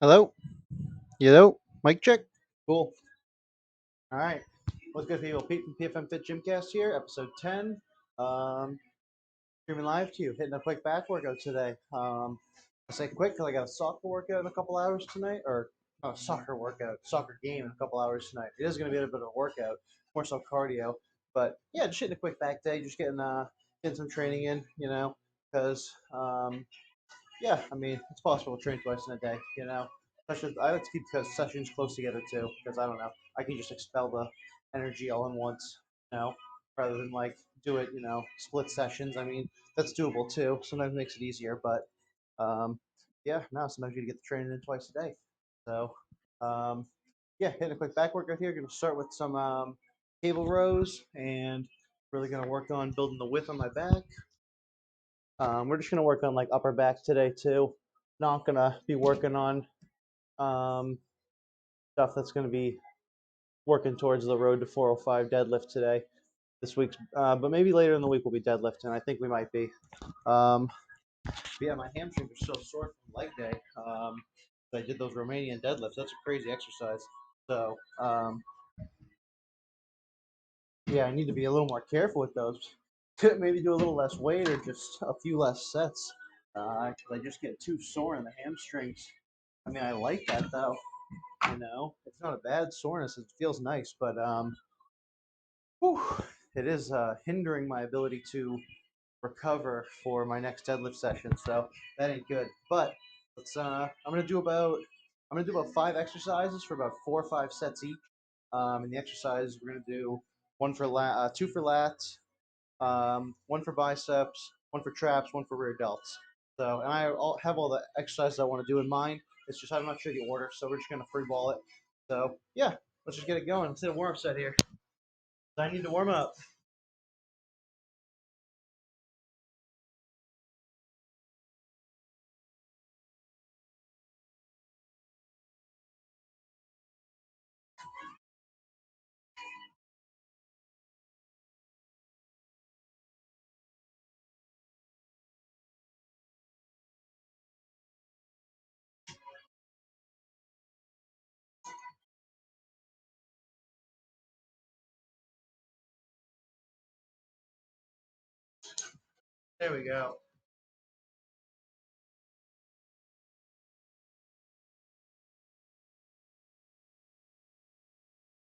Hello? Hello? Mic check? Cool. All right. What's good, people? Pete from PFM Fit Gymcast here, episode 10. Um, Streaming live to you, hitting a quick back workout today. I say quick because I got a soccer workout in a couple hours tonight, or soccer workout, soccer game in a couple hours tonight. It is going to be a bit of a workout, more so cardio. But yeah, just hitting a quick back day, just getting some training in, because yeah, I mean, it's possible to train twice in a day, Especially, I like to keep the sessions close together too, because I don't know, I can just expel the energy all in once, rather than like do it, split sessions. I mean, that's doable too. Sometimes it makes it easier, but um, yeah, no, sometimes you get the training in twice a day. So, um, yeah, hitting a quick back workout here. Going to start with some cable rows and really going to work on building the width on my back. We're just gonna work on like upper back today too. Not gonna be working on um, stuff that's gonna be working towards the road to 405 deadlift today. This week's, but maybe later in the week we'll be deadlifting. I think we might be. Um, but yeah, my hamstrings are still sore from leg day. I did those Romanian deadlifts. That's a crazy exercise. So yeah, I need to be a little more careful with those. Maybe do a little less weight or just a few less sets. Because I just get too sore in the hamstrings. I mean, I like that though. It's not a bad soreness. It feels nice, but whew, it is hindering my ability to recover for my next deadlift session. So that ain't good. But let's. I'm gonna do about 5 exercises for about 4 or 5 sets each. And the exercises we're gonna do two for lats, one for biceps, one for traps, one for rear delts. So, and have all the exercises I want to do in mind. It's just I'm not sure the order, so we're just gonna free ball it. So yeah, let's just get it going. Let's hit a warm up set here. I need to warm up. There we go.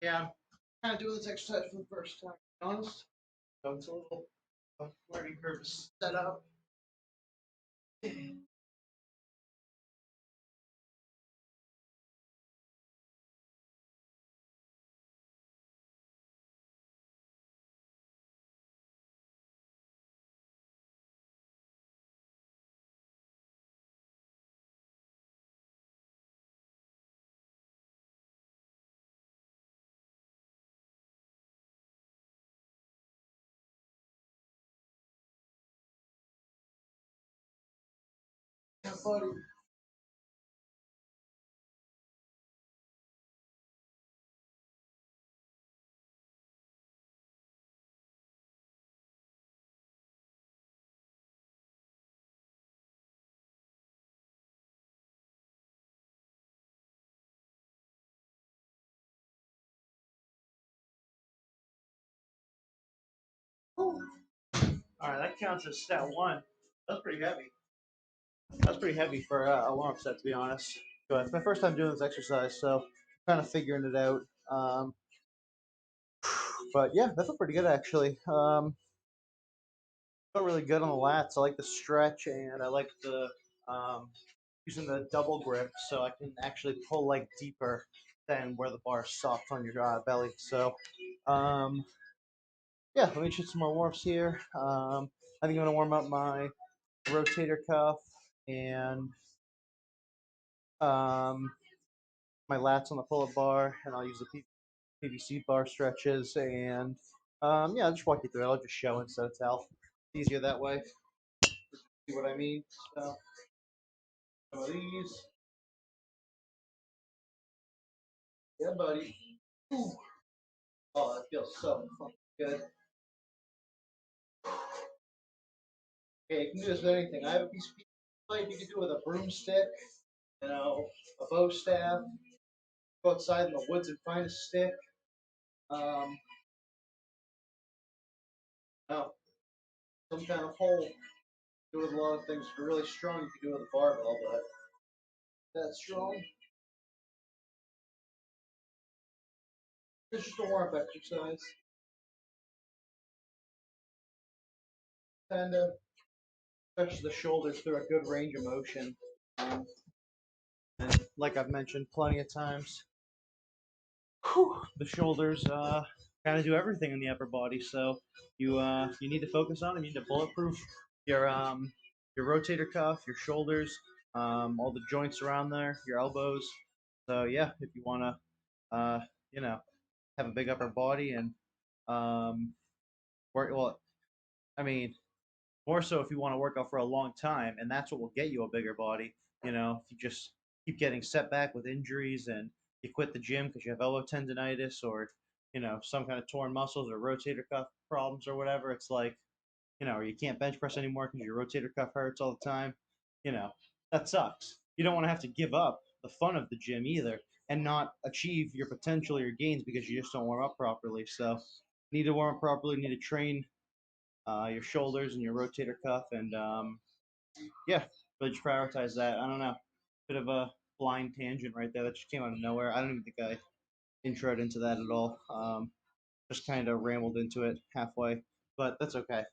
Yeah, I'm kind of doing this exercise for the first time. To be honest, so it's a little learning curve to set up. Yeah, buddy. All right, that counts as step one. That's pretty heavy. That's pretty heavy for a warm up set, to be honest. But it's my first time doing this exercise, so kind of figuring it out. Um, but yeah, that felt pretty good actually. Felt really good on the lats. I like the stretch and I like the using the double grip, so I can actually pull like deeper than where the bar is soft on your belly. So um, yeah, let me shoot some more warms here. I think I'm gonna warm up my rotator cuff and um, my lats on the pull-up bar, and I'll use the PVC bar stretches. And yeah, I'll just walk you through it. I'll just show instead of tell. Easier that way. See what I mean? So some of these. Yeah, buddy. Ooh. Oh, that feels so fucking good. Okay, you can do this with anything. I have a piece of pipe. You can do it with a broomstick. You know, a bow staff. Go outside in the woods and find a stick. Um, no, some kind of hole. Do it with a lot of things. If you're really strong, you can do it with a barbell, but that strong. It's just a warm-up exercise. Kind of stretch the shoulders through a good range of motion. Um, and like I've mentioned plenty of times, the shoulders kind of do everything in the upper body. So you need to focus on them. You need to bulletproof your rotator cuff, your shoulders, all the joints around there, your elbows. So yeah, if you want to you know have a big upper body and um, work well, I mean more so if you want to work out for a long time, and that's what will get you a bigger body. If you just keep getting set back with injuries and you quit the gym because you have elbow tendonitis or some kind of torn muscles or rotator cuff problems or whatever, it's like or you can't bench press anymore because your rotator cuff hurts all the time. You know that sucks. You don't want to have to give up the fun of the gym either and not achieve your potential or your gains because you just don't warm up properly. So you need to warm up properly. You need to train your shoulders and your rotator cuff, and yeah, but just prioritize that. I don't know, bit of a blind tangent right there that just came out of nowhere. I don't even think I introed into that at all. Just kind of rambled into it halfway, but that's okay.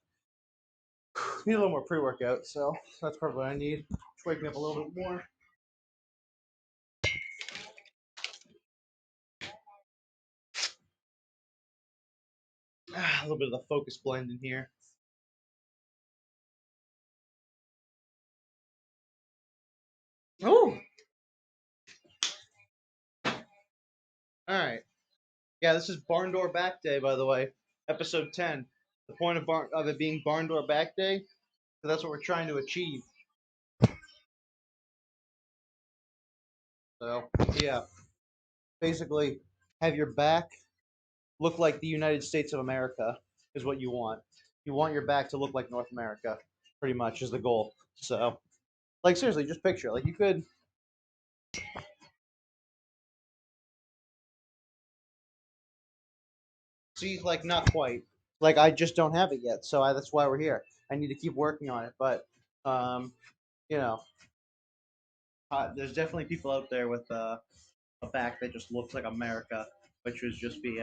Need a little more pre-workout, so that's probably what I need. Just wake me up a little bit more. A little bit of the focus blend in here. Oh, all right. Yeah, this is Barn Door Back Day, by the way, episode 10. The point of it being Barn Door Back Day, so that's what we're trying to achieve. So yeah, basically, have your back look like the United States of America is what you want. You want your back to look like North America, pretty much is the goal. So, like seriously, just picture like you could see like not quite. Like I just don't have it yet, so that's why we're here. I need to keep working on it, but um, you know, there's definitely people out there with a back that just looks like America, which would just be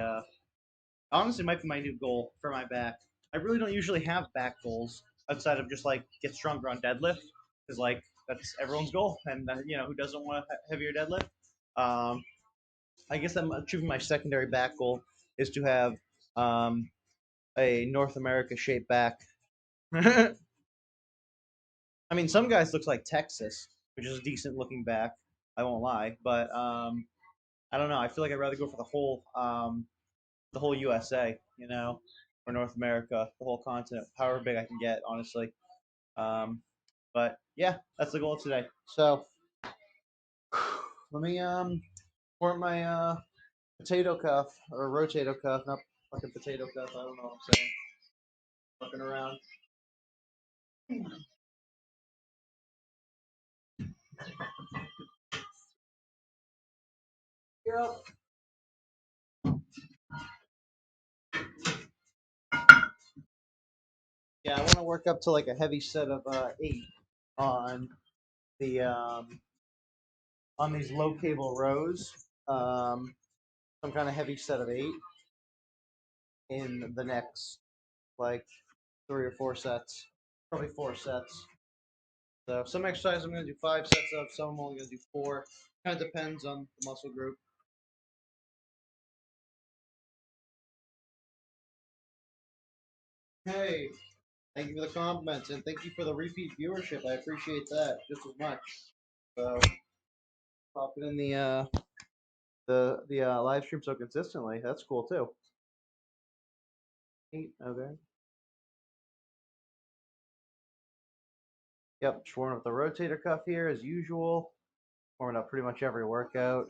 honestly might be my new goal for my back. I really don't usually have back goals outside of just like get stronger on deadlift because like that's everyone's goal, and who doesn't want a heavier deadlift. Um, I guess I'm achieving my secondary back goal is to have um, a North America shaped back. I mean, some guys looks like Texas, which is a decent looking back. I won't lie, but I don't know. I feel like I'd rather go for the whole USA, or North America, the whole continent, however big I can get, honestly. Um, but yeah, that's the goal today. So let me form my potato cuff or rotato cuff, not fucking potato cuff. I don't know what I'm saying. Fucking around. Yep. Yeah, I want to work up to like a heavy set of 8 on the on these low cable rows. Some kind of heavy set of 8 in the next like 3 or 4 sets, probably 4 sets. So some exercises I'm going to do 5 sets of, some I'm only going to do 4. Kind of depends on the muscle group. Hey, thank you for the compliments and thank you for the repeat viewership. I appreciate that just as much. So popping in the live stream so consistently. That's cool too. Okay. Yep, just warming up the rotator cuff here as usual. Warming up pretty much every workout,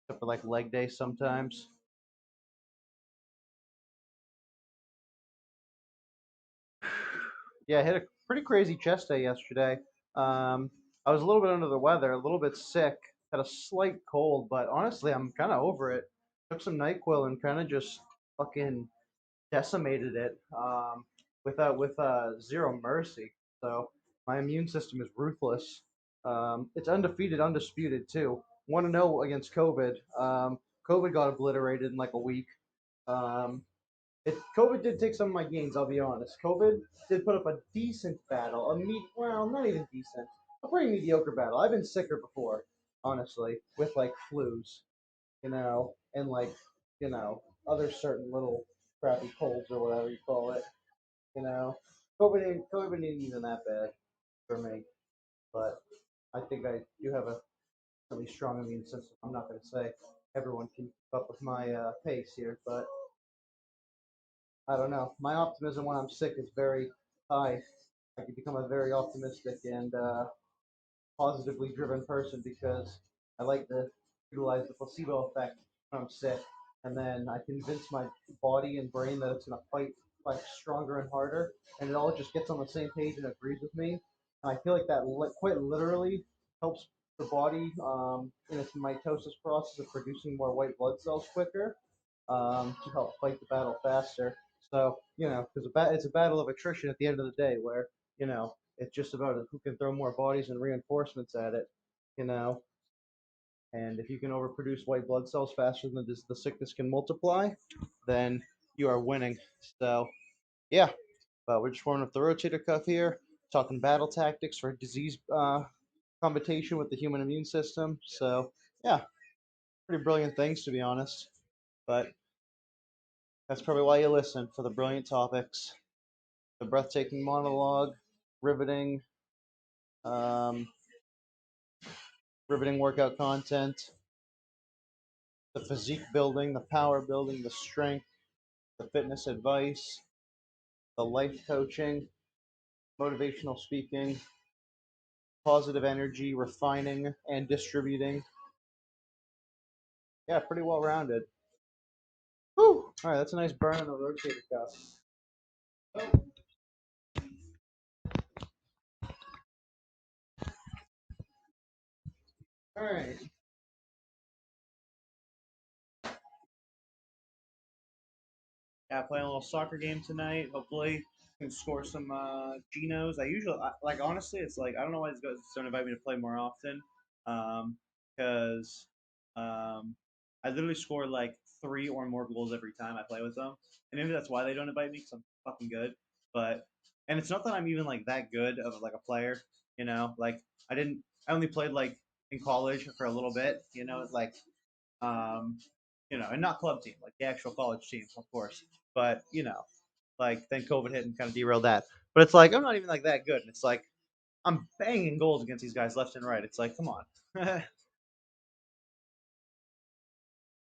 except for like leg day sometimes. Yeah, I hit a pretty crazy chest day yesterday. Um, I was a little bit under the weather, a little bit sick, had a slight cold, but honestly, I'm kind of over it. Took some NyQuil and kind of just fucking decimated it with zero mercy. So my immune system is ruthless. It's undefeated, undisputed too. Want to know against COVID? COVID got obliterated in like a week. Um, COVID did take some of my gains. I'll be honest. COVID did put up a decent battle. Well, not even decent. A pretty mediocre battle. I've been sicker before, honestly, with like flus, and like other certain little crappy colds or whatever you call it. You know, COVID ain't even that bad for me, but I think I do have a really strong immune system. I'm not going to say everyone can keep up with my pace here, but I don't know. My optimism when I'm sick is very high. I can become a very optimistic and positively driven person because I like to utilize the placebo effect when I'm sick, and then I convince my body and brain that it's gonna fight like stronger and harder, and it all just gets on the same page and agrees with me. And I feel like that quite literally helps the body in its mitosis process of producing more white blood cells quicker to help fight the battle faster. So because it's a battle of attrition at the end of the day, where it's just about who can throw more bodies and reinforcements at it, you know. And if you can overproduce white blood cells faster than the sickness can multiply, then you are winning. So yeah, but we're just warming up the rotator cuff here, talking battle tactics for disease combatation with the human immune system. So yeah, pretty brilliant things to be honest. But that's probably why you listen, for the brilliant topics, the breathtaking monologue, riveting, um, riveting workout content, the physique building, the power building, the strength, the fitness advice, the life coaching, motivational speaking, positive energy, refining and distributing. Yeah, pretty well rounded. Whew. All right, that's a nice burn on the rotator cuff. Oh, all right. Yeah, playing a little soccer game tonight. Hopefully, can score some Genos. Like honestly, it's like I don't know why these guys don't invite me to play more often. Because I literally score like three or more goals every time I play with them, and maybe that's why they don't invite me because I'm fucking good. But and it's not that I'm even like that good of like a player. Like I didn't. I only played like in college for a little bit. Like um, and not club team, like the actual college team, of course. But like then COVID hit and kind of derailed that. But it's like I'm not even like that good, and it's like I'm banging goals against these guys left and right. It's like, come on.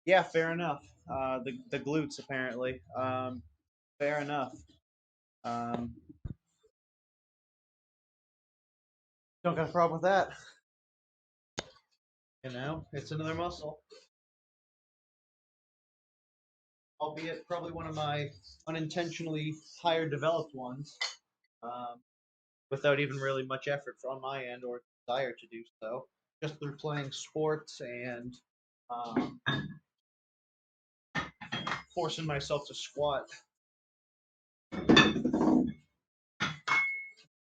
Yeah, fair enough. The glutes apparently. Fair enough. Um, don't got a problem with that. It's another muscle, albeit probably one of my unintentionally higher developed ones. Um, Without even really much effort on my end or desire to do so, just through playing sports and um, forcing myself to squat.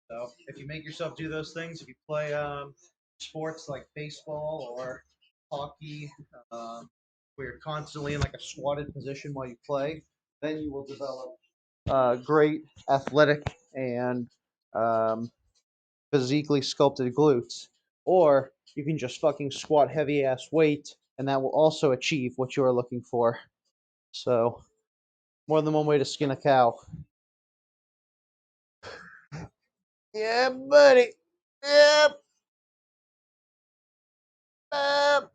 So if you make yourself do those things, if you play sports like baseball or hockey, where you're constantly in like a squatted position while you play, then you will develop great athletic and um, physically sculpted glutes. Or you can just fucking squat heavy ass weight, and that will also achieve what you are looking for. So, more than one way to skin a cow. Yeah, buddy. Yep. Yep.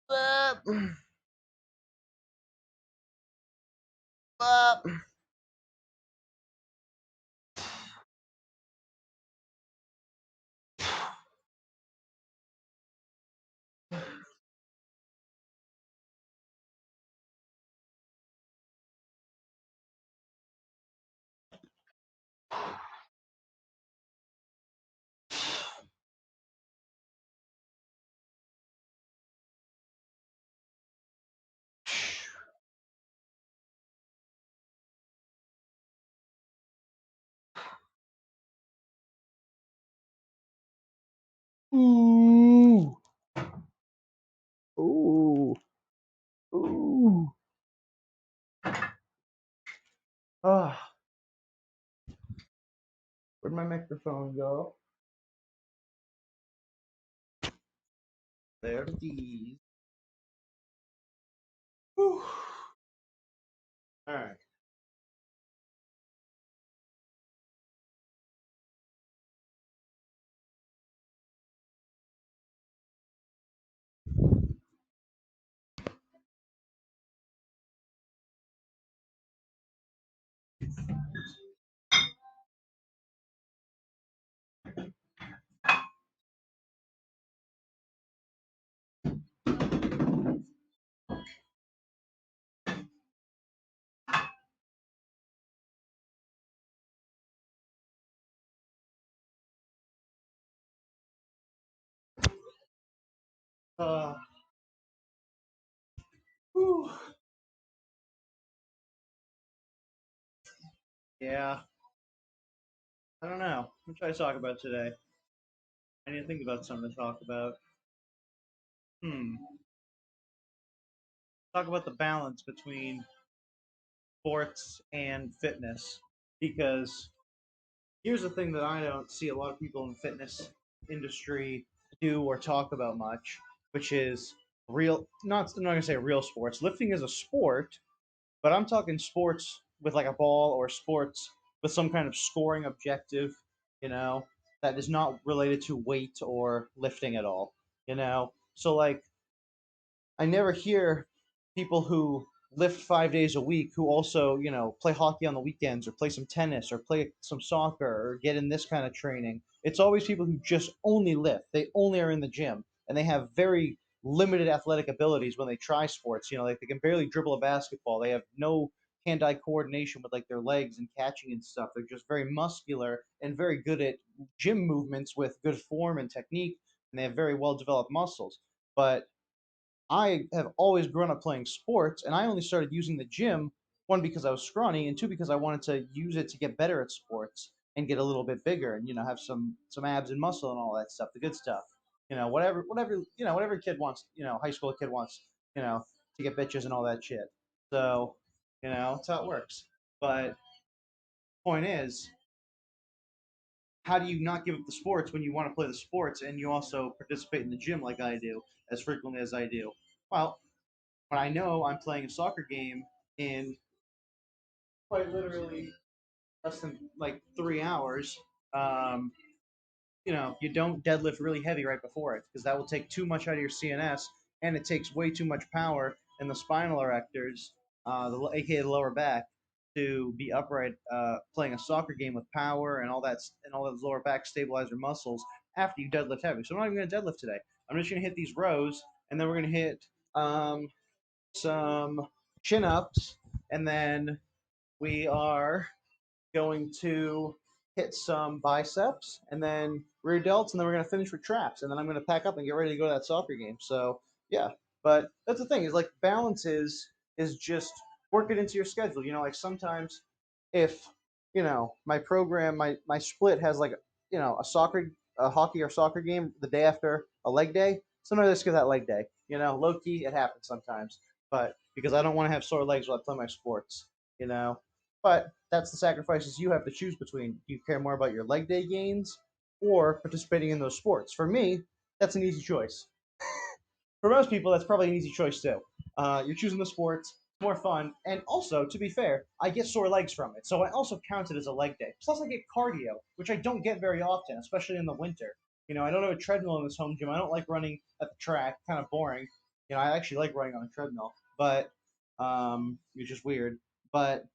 Yep. Yep. Ooh. Ooh. Ooh. Ah, where'd my microphone go? There it is. Whew. All right. Uh, whew. Yeah. I don't know. What should I talk about today? I need to think about something to talk about. Hmm. Talk about the balance between sports and fitness. Because here's the thing that I don't see a lot of people in the fitness industry do or talk about much, which is real. I'm not gonna say real sports. Lifting is a sport, but I'm talking sports with like a ball or sports with some kind of scoring objective. You know, that is not related to weight or lifting at all. So like I never hear people who lift 5 days a week who also, play hockey on the weekends or play some tennis or play some soccer or get in this kind of training. It's always people who just only lift. They only are in the gym and they have very limited athletic abilities when they try sports. Like they can barely dribble a basketball. They have no hand-eye coordination with like their legs and catching and stuff. They're just very muscular and very good at gym movements with good form and technique, and they have very well developed muscles. But I have always grown up playing sports, and I only started using the gym, one, because I was scrawny, and two, because I wanted to use it to get better at sports and get a little bit bigger and have some abs and muscle and all that stuff, the good stuff. Whatever kid wants, high school kid wants, you know, to get bitches and all that shit. So, that's how it works. But point is, how do you not give up the sports when you want to play the sports and you also participate in the gym like I do, as frequently as I do? Well, when I know I'm playing a soccer game in quite literally less than like 3 hours, um, you don't deadlift really heavy right before it because that will take too much out of your CNS and it takes way too much power in the spinal erectors, aka the lower back, to be upright playing a soccer game with power and all that and all those lower back stabilizer muscles after you deadlift heavy. So I'm not even going to deadlift today. I'm just going to hit these rows and then we're going to hit um, some chin ups, and then we are going to hit some biceps, and then rear delts, and then we're going to finish with traps, and then I'm going to pack up and get ready to go to that soccer game. So yeah, but that's the thing is like balance is just work it into your schedule. Like sometimes if my program, my split has like a hockey or soccer game the day after a leg day. Sometimes I skip that leg day. Low key, it happens sometimes, but because I don't want to have sore legs while I play my sports. You know, but that's the sacrifices you have to choose between. Do you care more about your leg day gains or participating in those sports? For me, that's an easy choice. For most people, that's probably an easy choice too. You're choosing the sports, more fun, and also, to be fair, I get sore legs from it, so I also count it as a leg day. Plus, I get cardio, which I don't get very often, especially in the winter. I don't have a treadmill in this home gym. I don't like running at the track; kind of boring. I actually like running on a treadmill, but it's just weird. But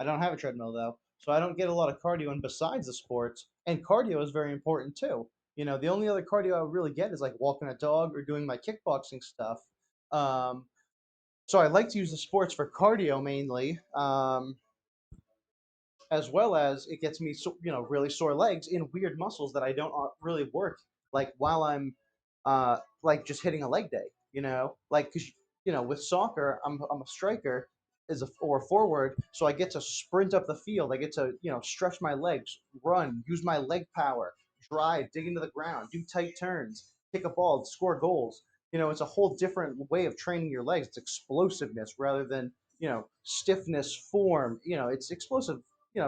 I don't have a treadmill though, so I don't get a lot of cardio in besides the sports. And cardio is very important too. The only other cardio I would really get is like walking a dog or doing my kickboxing stuff. Um, so I like to use the sports for cardio mainly. As well as it gets me really sore legs in weird muscles that I don't really work like while I'm like just hitting a leg day, like because with soccer I'm a striker or a forward, so I get to sprint up the field. I get to stretch my legs, run, use my leg power, drive, dig into the ground, do tight turns, kick a ball, score goals. It's a whole different way of training your legs. It's explosiveness rather than, stiffness, form. It's explosive,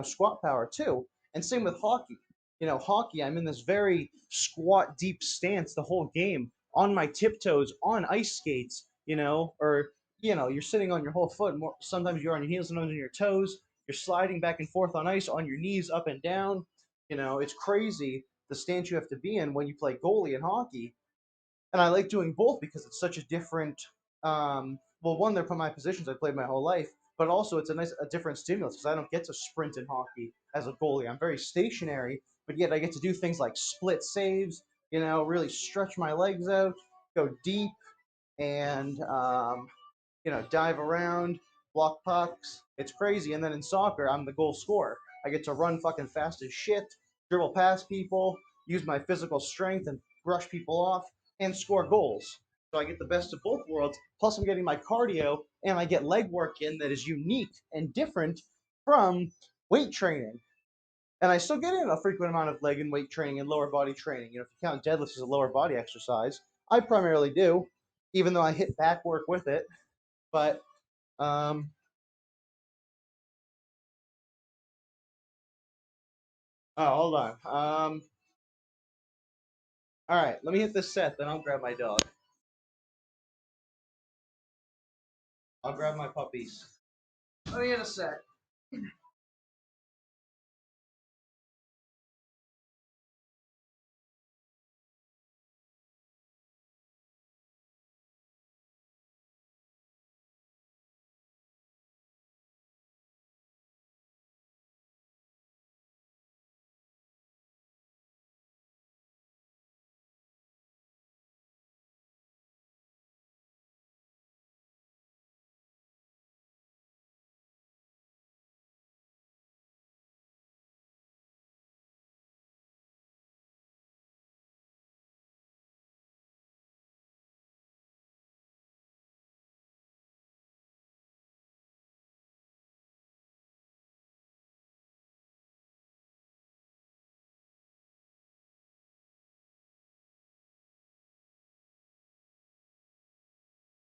squat power too. And same with hockey. Hockey, I'm in this very squat deep stance the whole game on my tiptoes on ice skates, or you're sitting on your whole foot. Sometimes you're on your heels, sometimes on your toes. You're sliding back and forth on ice on your knees, up and down. It's crazy the stance you have to be in when you play goalie in hockey. And I like doing both because it's such a different. Well, one, they're from my positions I played my whole life, but also it's a different stimulus because I don't get to sprint in hockey as a goalie. I'm very stationary, but yet I get to do things like split saves. Really stretch my legs out, go deep, and dive around, block pucks. It's crazy. And then in soccer, I'm the goal scorer. I get to run fucking fast as shit, dribble past people, use my physical strength and brush people off, and score goals. So I get the best of both worlds. Plus, I'm getting my cardio and I get leg work in that is unique and different from weight training. And I still get in a frequent amount of leg and weight training and lower body training. If you count deadlifts as a lower body exercise, I primarily do, even though I hit back work with it. But um, oh, hold on. All right, let me hit this set, then I'll grab my dog. I'll grab my puppies. Let me hit a set.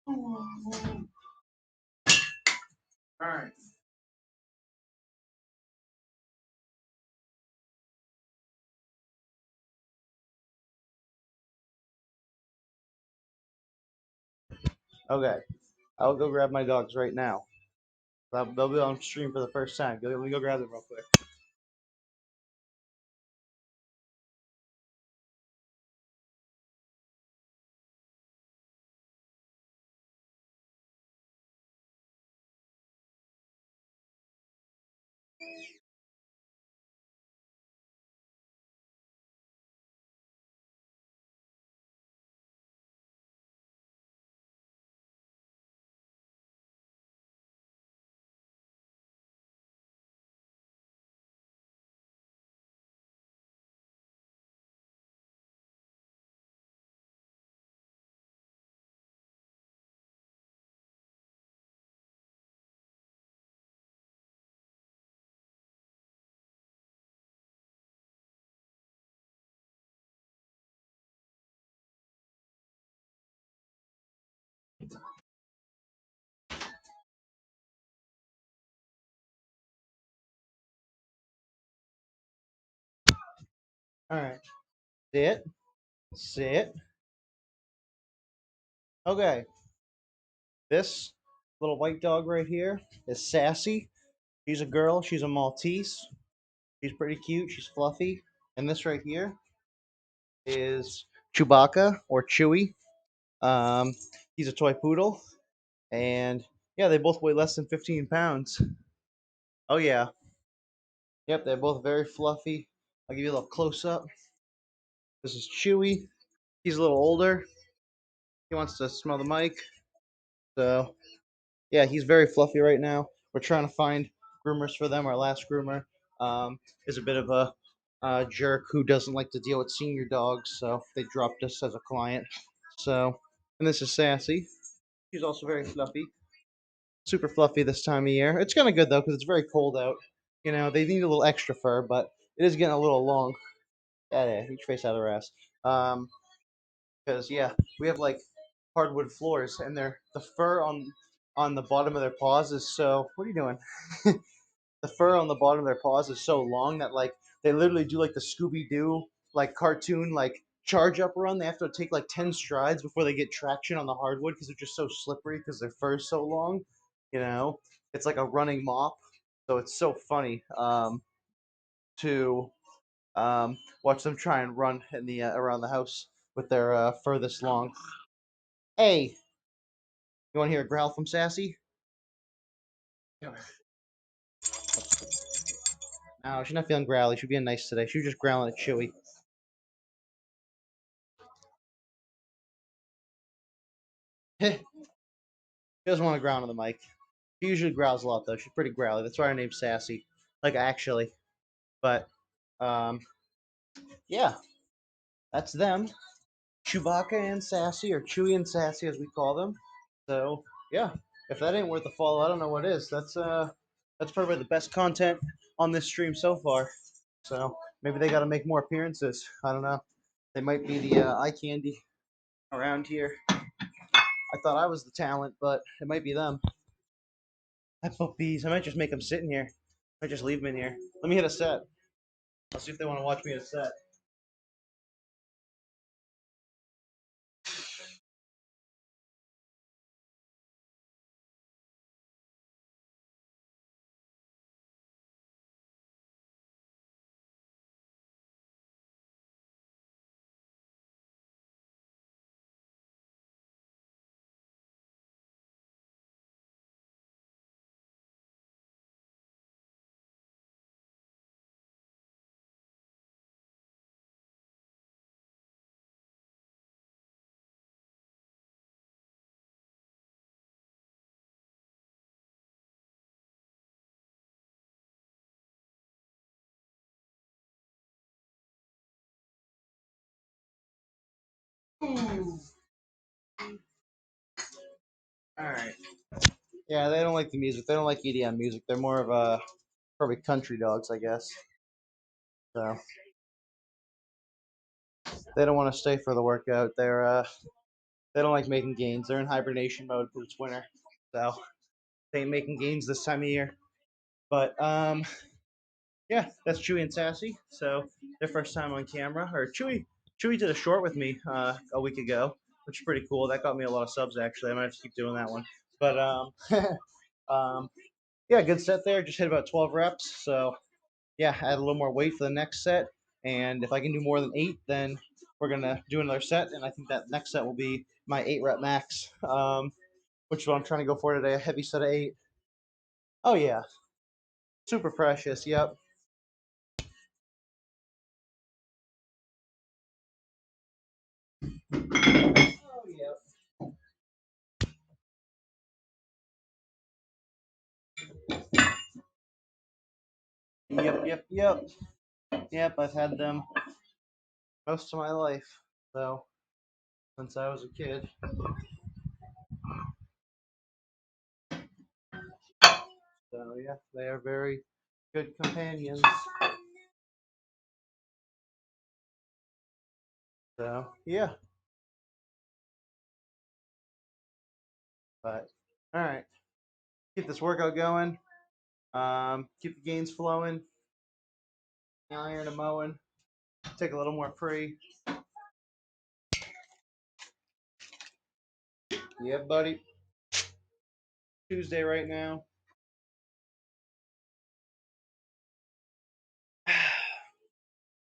All right. Okay. I'll go grab my dogs right now. They'll be on stream for the first time. Let me go grab them real quick. All right. Sit. Sit. Okay. This little white dog right here is Sassy. She's a girl. She's a Maltese. She's pretty cute. She's fluffy. And this right here is Chewbacca or Chewy. Um, he's a toy poodle. And yeah, they both weigh less than 15 pounds. Oh, yeah. Yep, they're both very fluffy. I'll give you a little close up. This is Chewy. He's a little older. He wants to smell the mic. So, yeah, he's very fluffy right now. We're trying to find groomers for them. Our last groomer is a bit of a jerk who doesn't like to deal with senior dogs, so they dropped us as a client. So, and this is Sassy. She's also very fluffy. Super fluffy this time of year. It's kind of good though because it's very cold out. They need a little extra fur, but it is getting a little long. Yeah, each face out of their ass. Um, because yeah, we have like hardwood floors, and the fur on the bottom of their paws is so. What are you doing? The fur on the bottom of their paws is so long that like they literally do like the Scooby Doo like cartoon like charge up run. They have to take like 10 strides before they get traction on the hardwood because they're just so slippery because their fur is so long. You know, it's like a running mop. So it's so funny to watch them try and run in the around the house with their fur this long. Hey, you want to hear a growl from Sassy? No, she's not feeling growly. She's being nice today. She was just growling at Chewy. She doesn't want to growl on the mic. She usually growls a lot though. She's pretty growly. That's why her name's Sassy. Like actually, but um, yeah, that's them. Chewbacca and Sassy, or Chewy and Sassy as we call them. So yeah, if that ain't worth a follow, I don't know what is. That's probably the best content on this stream so far. So maybe they got to make more appearances. I don't know. They might be the eye candy around here. I thought I was the talent, but it might be them. I puppies. I might just make them sit in here. I might just leave them in here. Let me hit a set. I'll see if they want to watch me hit a set. All right. Yeah, they don't like the music. They don't like EDM music. They're more of probably country dogs, I guess. So they don't want to stay for the workout. They don't like making gains. They're in hibernation mode because it's winter. So they ain't making gains this time of year. But yeah, that's Chewy and Sassy. So their first time on camera. Or Chewy did a short with me a week ago, which is pretty cool. That got me a lot of subs actually. I might have to keep doing that one. But um, yeah, good set there. Just hit about 12 reps. So yeah, add a little more weight for the next set. And if I can do more than 8, then we're gonna do another set. And I think that next set will be my 8 rep max, which is what I'm trying to go for today. A heavy set of 8. Oh yeah, super precious. Yep. Oh yep. Yep. Yep. Yep. Yep. I've had them most of my life. So since I was a kid. So yeah, they are very good companions. So yeah, but all right, keep this workout going. Keep the gains flowing. Iron and mowing. Take a little more pre. Yeah, buddy. Tuesday right now.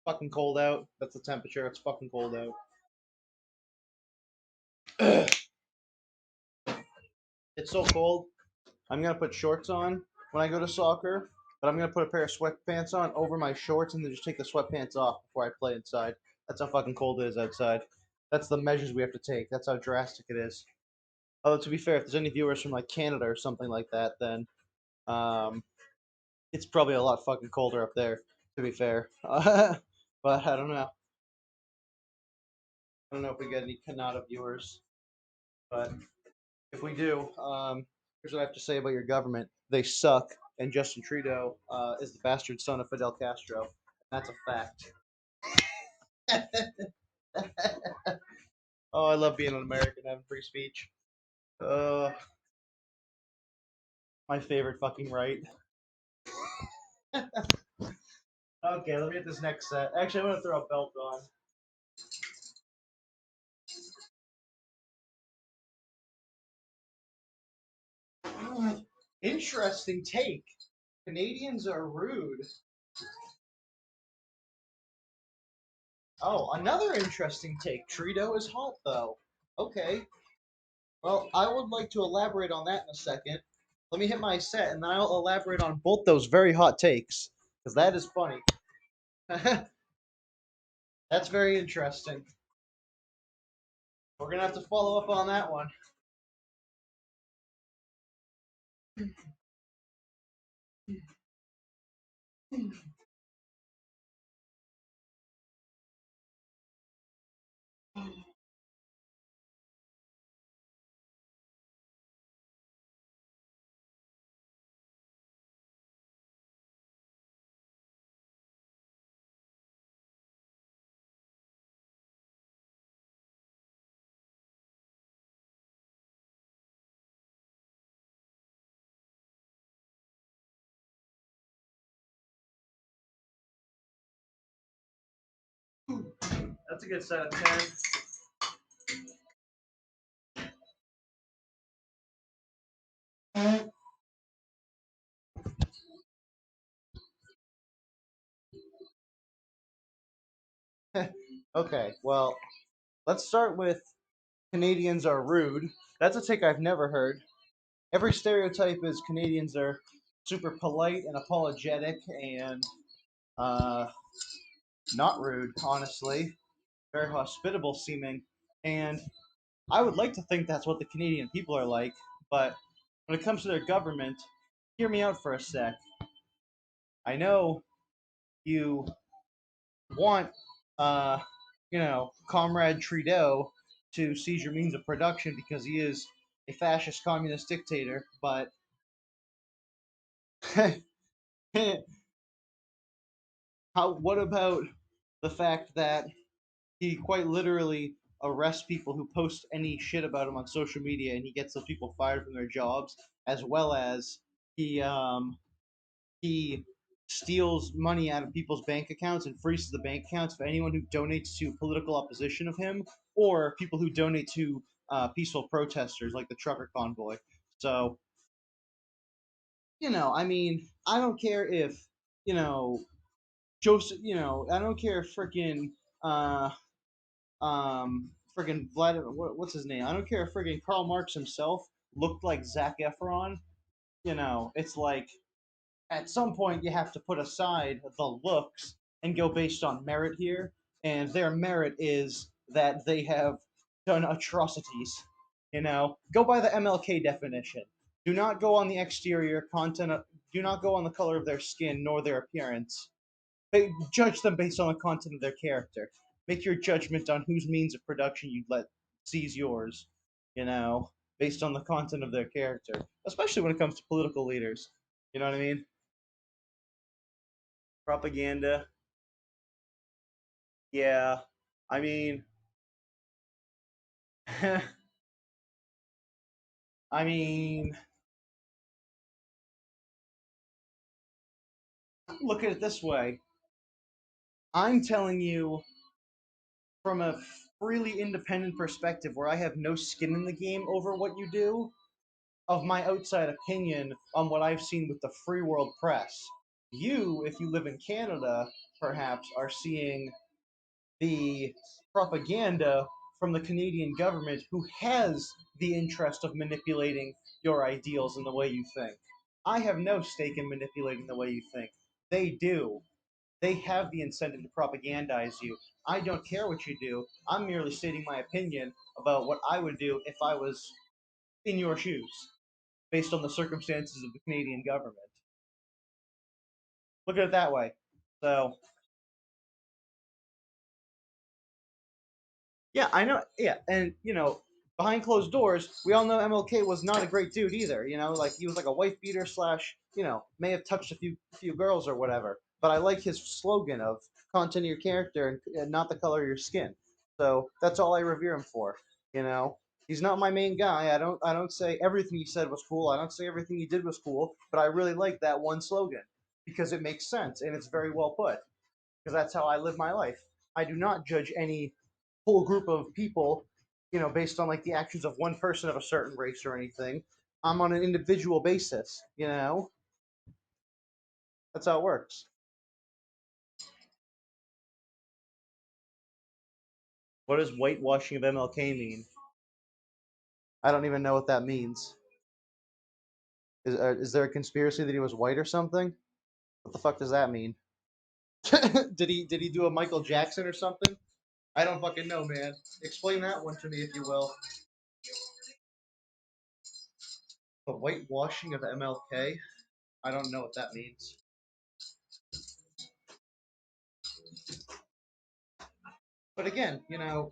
Fucking cold out. That's the temperature. It's fucking cold out. It's so cold. I'm gonna put shorts on when I go to soccer, but I'm gonna put a pair of sweatpants on over my shorts and then just take the sweatpants off before I play inside. That's how fucking cold it is outside. That's the measures we have to take. That's how drastic it is. Although to be fair, if there's any viewers from like Canada or something like that, then um, it's probably a lot fucking colder up there. To be fair, but I don't know. I don't know if we get any Canada viewers, but if we do, here's what I have to say about your government. They suck, and Justin Trudeau is the bastard son of Fidel Castro. That's a fact. Oh, I love being an American having free speech. Uh, my favorite fucking right. Okay, let me get this next set. Actually, I'm gonna throw a belt on. Interesting take. Canadians are rude. Oh, another interesting take. Trudeau is hot, though. Okay. Well, I would like to elaborate on that in a second. Let me hit my set, and then I'll elaborate on both those very hot takes, because that is funny. That's very interesting. We're gonna have to follow up on that one. That's a good set of 10. Okay, well, let's start with Canadians are rude. That's a take I've never heard. Every stereotype is Canadians are super polite and apologetic and uh, not rude, honestly. Very hospitable seeming. And I would like to think that's what the Canadian people are like, but when it comes to their government, hear me out for a sec. I know you want, uh, Comrade Trudeau to seize your means of production because he is a fascist communist dictator, but what about the fact that he quite literally arrests people who post any shit about him on social media, and he gets those people fired from their jobs, as well as he steals money out of people's bank accounts and freezes the bank accounts for anyone who donates to political opposition of him or people who donate to peaceful protesters like the trucker convoy. So, I mean, I don't care if, you know, Joseph, I don't care if freaking uh, friggin' Vladimir, what's his name? I don't care if friggin' Karl Marx himself looked like Zac Efron. It's like at some point you have to put aside the looks and go based on merit here. And their merit is that they have done atrocities. Go by the MLK definition. Do not go on the exterior content. Do not go on the color of their skin nor their appearance. Judge them based on the content of their character. Make your judgment on whose means of production you'd let seize yours, based on the content of their character, especially when it comes to political leaders. You know what I mean? Propaganda. Yeah. I mean, I mean, look at it this way. I'm telling you from a freely independent perspective where I have no skin in the game over what you do, of my outside opinion on what I've seen with the free world press. You, if you live in Canada, perhaps are seeing the propaganda from the Canadian government who has the interest of manipulating your ideals and the way you think. I have no stake in manipulating the way you think. They do. They have the incentive to propagandize you. I don't care what you do. I'm merely stating my opinion about what I would do if I was in your shoes, based on the circumstances of the Canadian government. Look at it that way. So, yeah, I know. Yeah, and behind closed doors, we all know MLK was not a great dude either. Like he was like a wife beater slash, may have touched a few girls or whatever. But I like his slogan of content of your character and not the color of your skin. So that's all I revere him for. You know, he's not my main guy. I don't say everything he said was cool. I don't say everything he did was cool. But I really like that one slogan because it makes sense and it's very well put. Because that's how I live my life. I do not judge any whole group of people, based on like the actions of one person of a certain race or anything. I'm on an individual basis. That's how it works. What does whitewashing of MLK mean? I don't even know what that means. Is there a conspiracy that he was white or something? What the fuck does that mean? Did he do a Michael Jackson or something? I don't fucking know, man. Explain that one to me if you will. The whitewashing of MLK? I don't know what that means. But again, oh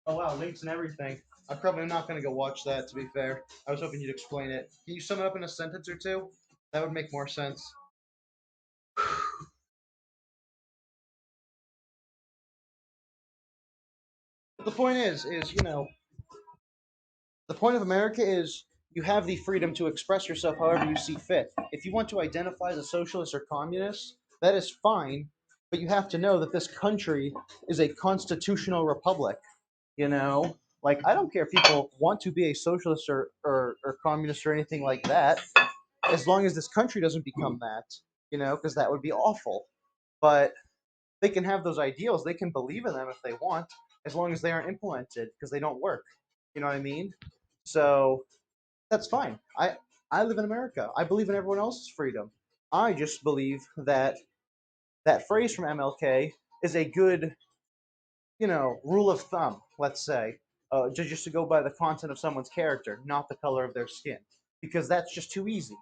wow, links and everything. I'm probably not gonna go watch that. To be fair, I was hoping you'd explain it. Can you sum it up in a sentence or two? That would make more sense. But the point is the point of America is you have the freedom to express yourself however you see fit. If you want to identify as a socialist or communist, that is fine, but you have to know that this country is a constitutional republic. Like I don't care if people want to be a socialist or communist or anything like that, as long as this country doesn't become that, because that would be awful. But they can have those ideals, they can believe in them if they want, as long as they aren't implemented because they don't work. You know what I mean? So that's fine. I live in America. I believe in everyone else's freedom. I just believe that that phrase from MLK is a good, rule of thumb, let's say, just to go by the content of someone's character, not the color of their skin, because that's just too easy.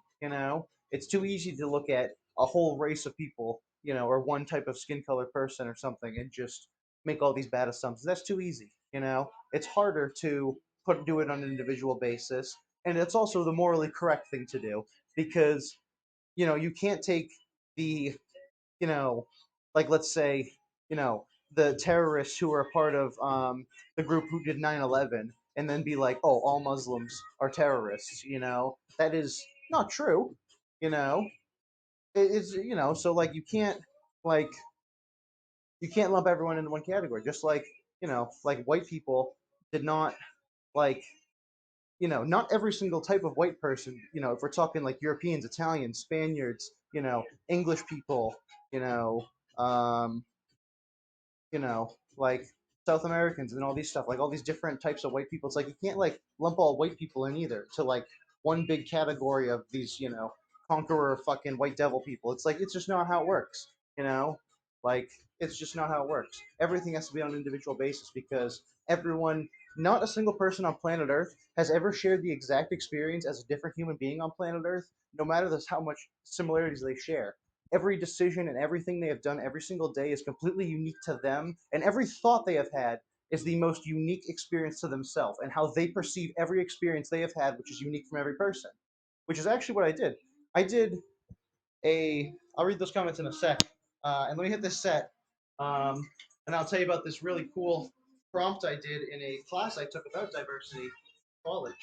It's too easy to look at a whole race of people, or one type of skin color person or something, and just make all these bad assumptions. That's too easy. It's harder to do it on an individual basis, and it's also the morally correct thing to do because you can't take the you know, like let's say, you know, the terrorists who are a part of the group who did 9/11, and then be like, oh, all Muslims are terrorists. That is not true. You know, it's so like like you can't lump everyone into one category. Just like like white people did not like not every single type of white person, if we're talking like Europeans, Italians, Spaniards, English people, you know, um, like South Americans and all these stuff, like all these different types of white people. It's like you can't like lump all white people in either to like one big category of these, conqueror fucking white devil people. It's like it's just not how it works, you know? Like it's just not how it works. Everything has to be on an individual basis because everyone, not a single person on planet Earth has ever shared the exact experience as a different human being on planet Earth, no matter this how much similarities they share. Every decision and everything they have done every single day is completely unique to them, and every thought they have had is the most unique experience to themselves and how they perceive every experience they have had, which is unique from every person. Which is actually what I did. I did I'll read those comments in a sec, and let me hit this set, um, and I'll tell you about this really cool prompt I did in a class I took about diversity in college.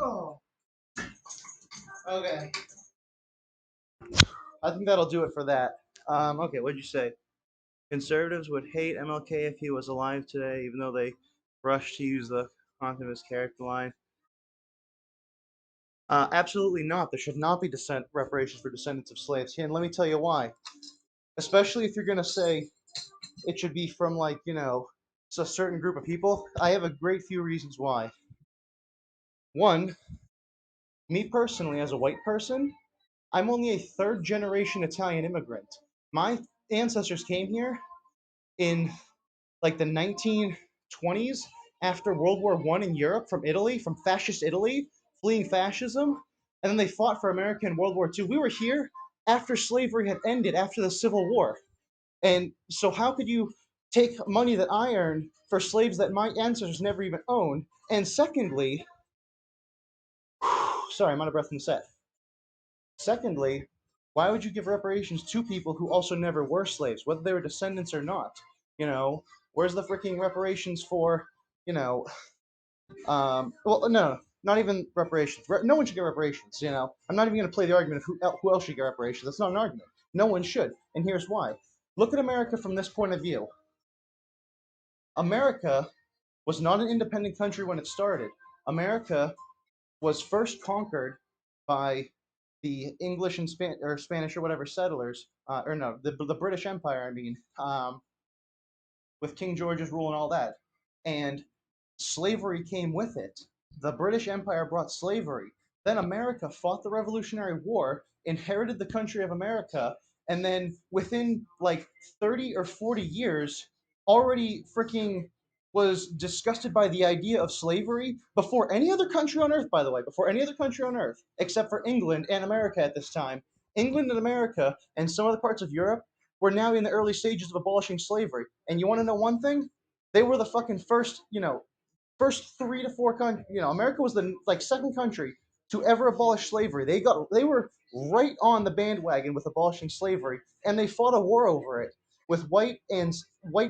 Oh, okay. I think that'll do it for that. Okay, what'd you say? Conservatives would hate MLK if he was alive today, even though they rushed to use the content of his character line. Absolutely not. There should not be reparations for descendants of slaves. And let me tell you why. Especially if you're going to say it should be from like it's a certain group of people. I have a great few reasons why. One, me personally, as a white person, I'm only a third generation Italian immigrant. My ancestors came here in like the 1920s after World War I in Europe from Italy, from fascist Italy, fleeing fascism, and then they fought for America in World War II. We were here after slavery had ended, after the Civil War. And so, how could you take money that I earned for slaves that my ancestors never even owned? And secondly, sorry, I'm out of breath from the set. Secondly, why would you give reparations to people who also never were slaves, whether they were descendants or not? You know, where's the freaking reparations for, you know, well, no, not even reparations. No one should get reparations, you know. I'm not even going to play the argument of who else should get reparations. That's not an argument. No one should. And here's why. Look at America from this point of view. America was not an independent country when it started. America was first conquered by the English and Spanish or whatever settlers, or no, the British Empire. I mean, with King George's rule and all that, and slavery came with it. The British Empire brought slavery. Then America fought the Revolutionary War, inherited the country of America, and then within like 30 or 40 years, already freaking was disgusted by the idea of slavery before any other country on earth, by the way, before any other country on earth, except for England and America at this time. England and America and some other parts of Europe were now in the early stages of abolishing slavery. And you want to know one thing? They were the fucking first, first 3 to 4 countries. America was the like second country to ever abolish slavery. They were right on the bandwagon with abolishing slavery, and they fought a war over it with white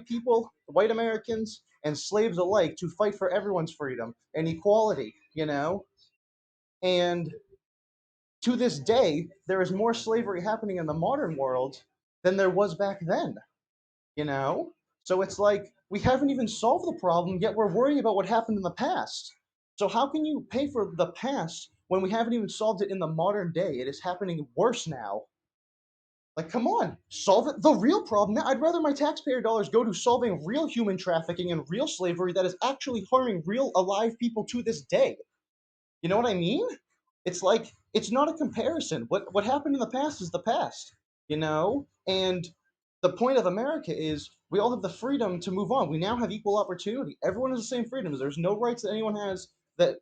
people, white Americans, and slaves alike to fight for everyone's freedom and equality. And to this day, there is more slavery happening in the modern world than there was back then. you know? So it's like we haven't even solved the problem, yet we're worrying about what happened in the past. So how can you pay for the past when we haven't even solved it in the modern day? It is happening worse now. Like, come on, solve it. The real problem now, I'd rather my taxpayer dollars go to solving real human trafficking and real slavery that is actually harming real alive people to this day. You know what I mean? It's like it's not a comparison. What happened in the past is the past, And the point of America is we all have the freedom to move on. We now have equal opportunity. Everyone has the same freedoms. There's no rights that anyone has that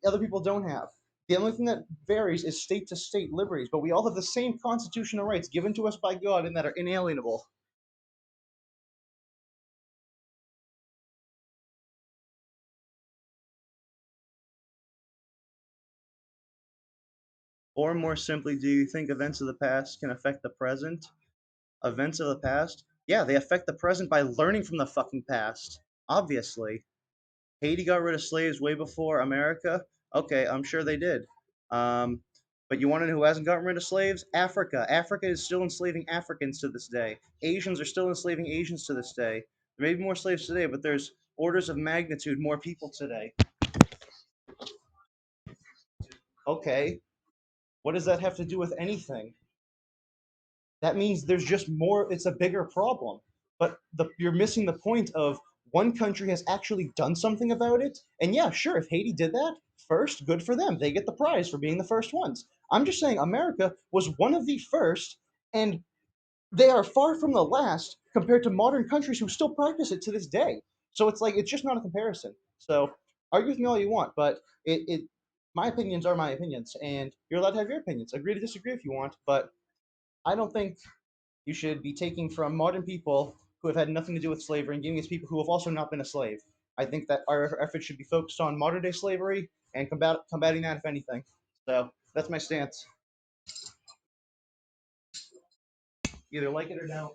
other people don't have. The only thing that varies is state to state liberties, but we all have the same constitutional rights given to us by God and that are inalienable. Or more simply, do you think events of the past can affect the present? Events of the past? Yeah, they affect the present by learning from the fucking past. Obviously. Haiti got rid of slaves way before America. Okay, I'm sure they did. Um, but you want to know who hasn't gotten rid of slaves? Africa. Africa is still enslaving Africans to this day. Asians are still enslaving Asians to this day. There may be more slaves today, but there's orders of magnitude more people today. Okay, what does that have to do with anything? That means there's just more, it's a bigger problem. But you're missing the point of one country has actually done something about it. And yeah, sure, if Haiti did that first, good for them. They get the prize for being the first ones. I'm just saying America was one of the first, and they are far from the last compared to modern countries who still practice it to this day. So it's like, it's just not a comparison. So argue with me all you want, but my opinions are my opinions, and you're allowed to have your opinions. Agree to disagree if you want, but I don't think you should be taking from modern people who have had nothing to do with slavery and giving it to people who have also not been a slave. I think that our efforts should be focused on modern day slavery and combating that, if anything. So that's my stance. Either like it or don't.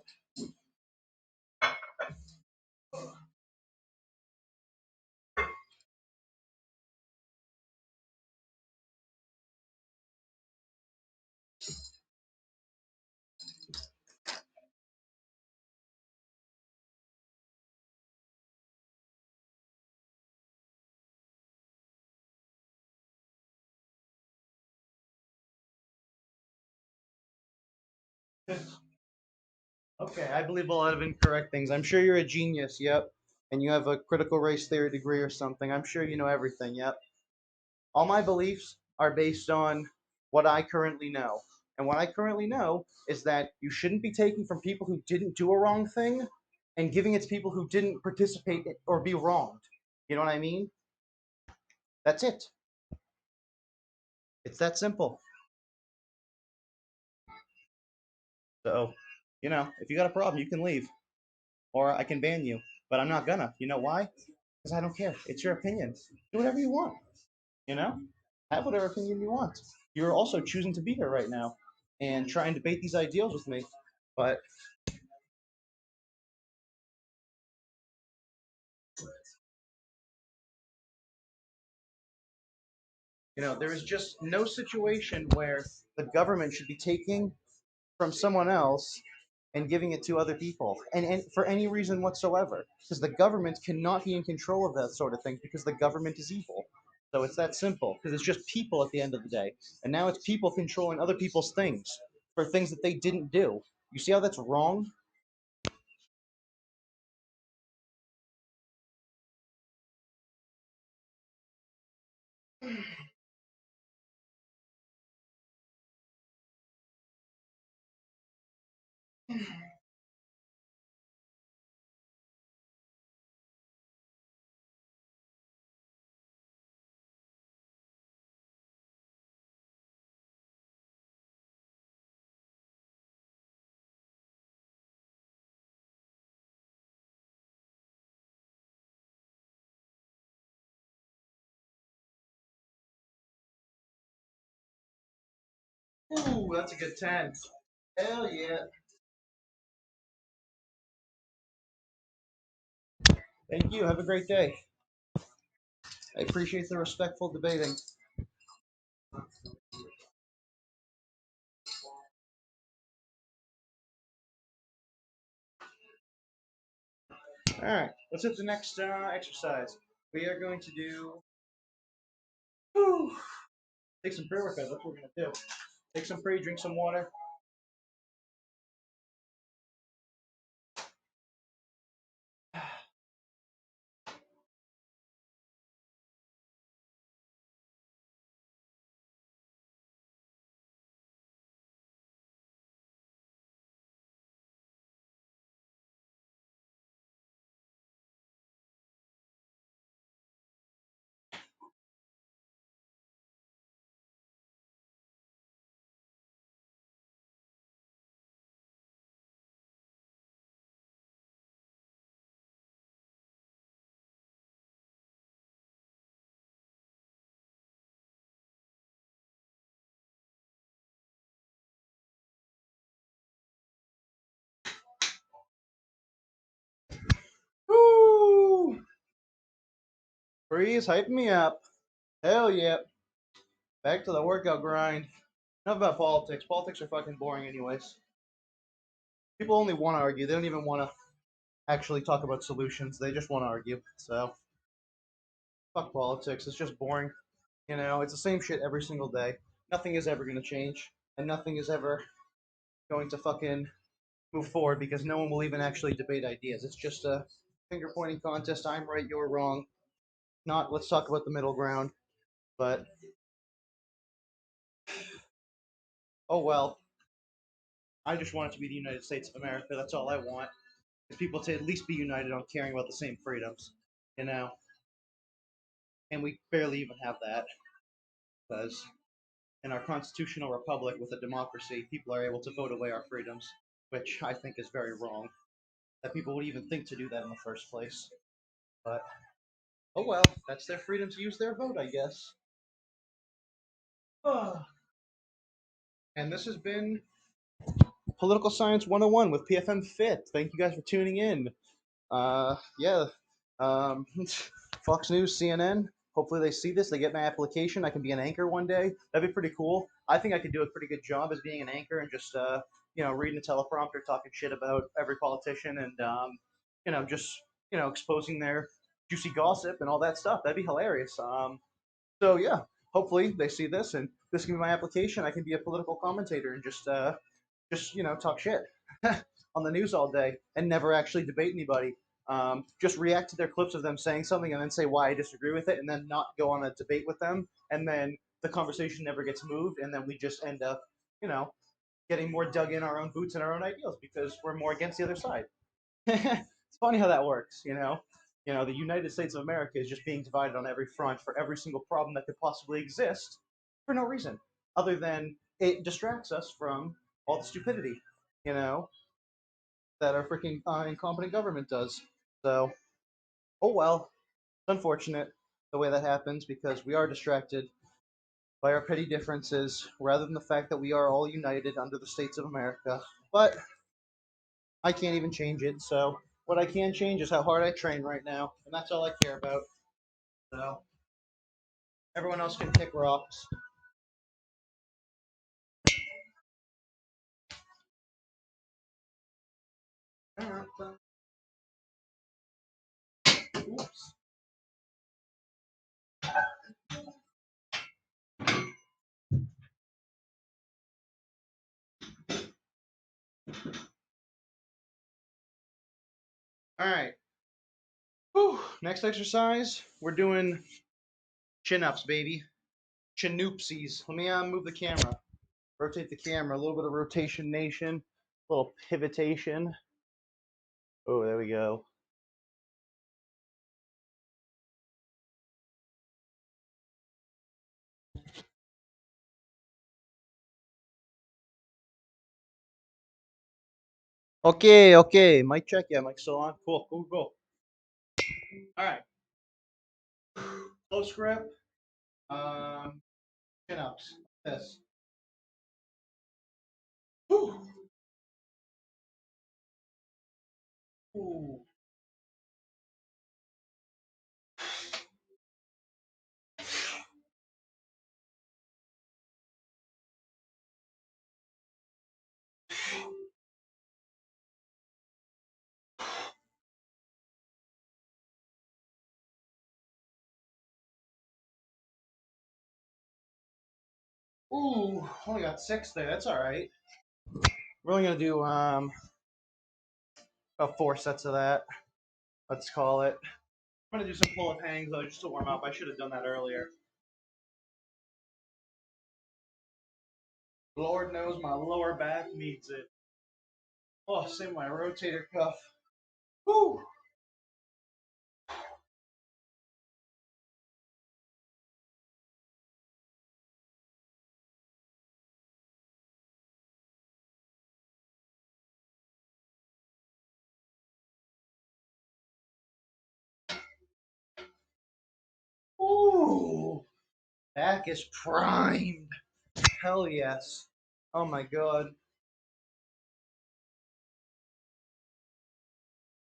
Okay, I believe a lot of incorrect things. I'm sure you're a genius. Yep. and you have a critical race theory degree or something. I'm sure you know everything. Yep. All my beliefs are based on what I currently know. And what I currently know is that you shouldn't be taking from people who didn't do a wrong thing and giving it to people who didn't participate or be wronged. You know what I mean? That's it. It's that simple. So, if you got a problem, you can leave. Or I can ban you. But I'm not gonna. You know why? Because I don't care. It's your opinion. Do whatever you want. You know? Have whatever opinion you want. You're also choosing to be here right now and try and debate these ideals with me. But there is just no situation where the government should be taking from someone else and giving it to other people, and for any reason whatsoever. Because the government cannot be in control of that sort of thing because the government is evil. So it's that simple. Because it's just people at the end of the day, and now it's people controlling other people's things for things that they didn't do. You see how that's wrong? Ooh, that's a good 10. Hell yeah. Thank you. Have a great day. I appreciate the respectful debating. All right, let's hit the next exercise. We are going to do. Whew, take some pre-workout. That's what we're gonna do. Take some pre, drink some water. Woo! Pre is hyping me up. Hell yeah. Back to the workout grind. Enough about politics. Politics are fucking boring, anyways. People only want to argue. They don't even want to actually talk about solutions. They just want to argue. So, fuck politics. It's just boring. It's the same shit every single day. Nothing is ever going to change. And nothing is ever going to fucking move forward because no one will even actually debate ideas. It's just a finger pointing contest. I'm right, you're wrong. Not let's talk about the middle ground. But oh well. I just want it to be the United States of America. That's all I want. Is people to at least be united on caring about the same freedoms. You know? And we barely even have that. Because in our constitutional republic with a democracy, people are able to vote away our freedoms, which I think is very wrong. That people would even think to do that in the first place. But oh well, that's their freedom to use their vote, I guess. And this has been Political Science 101 with PFM Fit. Thank you guys for tuning in. Yeah. Um, Fox News, CNN. Hopefully they see this. They get my application. I can be an anchor one day. That'd be pretty cool. I think I could do a pretty good job as being an anchor and just reading a teleprompter, talking shit about every politician, and just exposing their juicy gossip and all that stuff. That'd be hilarious. So yeah, hopefully they see this and this can be my application. I can be a political commentator and just talk shit on the news all day and never actually debate anybody. just react to their clips of them saying something and then say why I disagree with it, and then not go on a debate with them, and then the conversation never gets moved, and then we just end up, you know, getting more dug in our own boots and our own ideals because we're more against the other side. It's funny how that works, you know. You know, the United States of America is just being divided on every front for every single problem that could possibly exist for no reason, other than it distracts us from all the stupidity, you know, that our freaking incompetent government does. So, oh well, it's unfortunate the way that happens because we are distracted by our petty differences rather than the fact that we are all united under the states of America. But I can't even change it. So what I can change is how hard I train right now, and that's all I care about. So everyone else can kick rocks. Oops. All right. Whew. Next exercise, we're doing chin ups, baby. Chinoopsies. Let me move the camera. Rotate the camera. A little bit of rotation nation. A little pivotation. Oh, there we go. Okay, okay. Mic check. Yeah, mic still on. Cool, cool, cool. All right. Close grip. Um, chin ups. This. Whew. Ooh. Ooh. Only got 6 there. That's all right. We're only gonna do about 4 sets of that. Let's call it. I'm gonna do some pull-up hangs though, just to warm up. I should have done that earlier. Lord knows my lower back needs it. Oh, same with my rotator cuff. Woo! Ooh! Back is primed. Hell yes. Oh my god.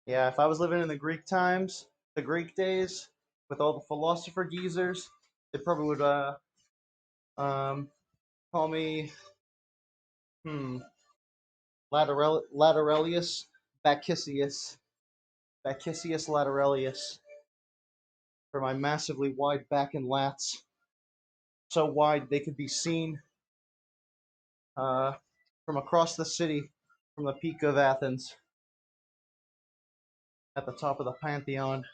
Yeah, if I was living in the Greek times, the Greek days, with all the philosopher geezers, they probably would um call me Lateralius Bacchisius. Bacchisius Lateralius for my massively wide back and lats. So wide they could be seen uh, from across the city, from the peak of Athens, at the top of the Pantheon,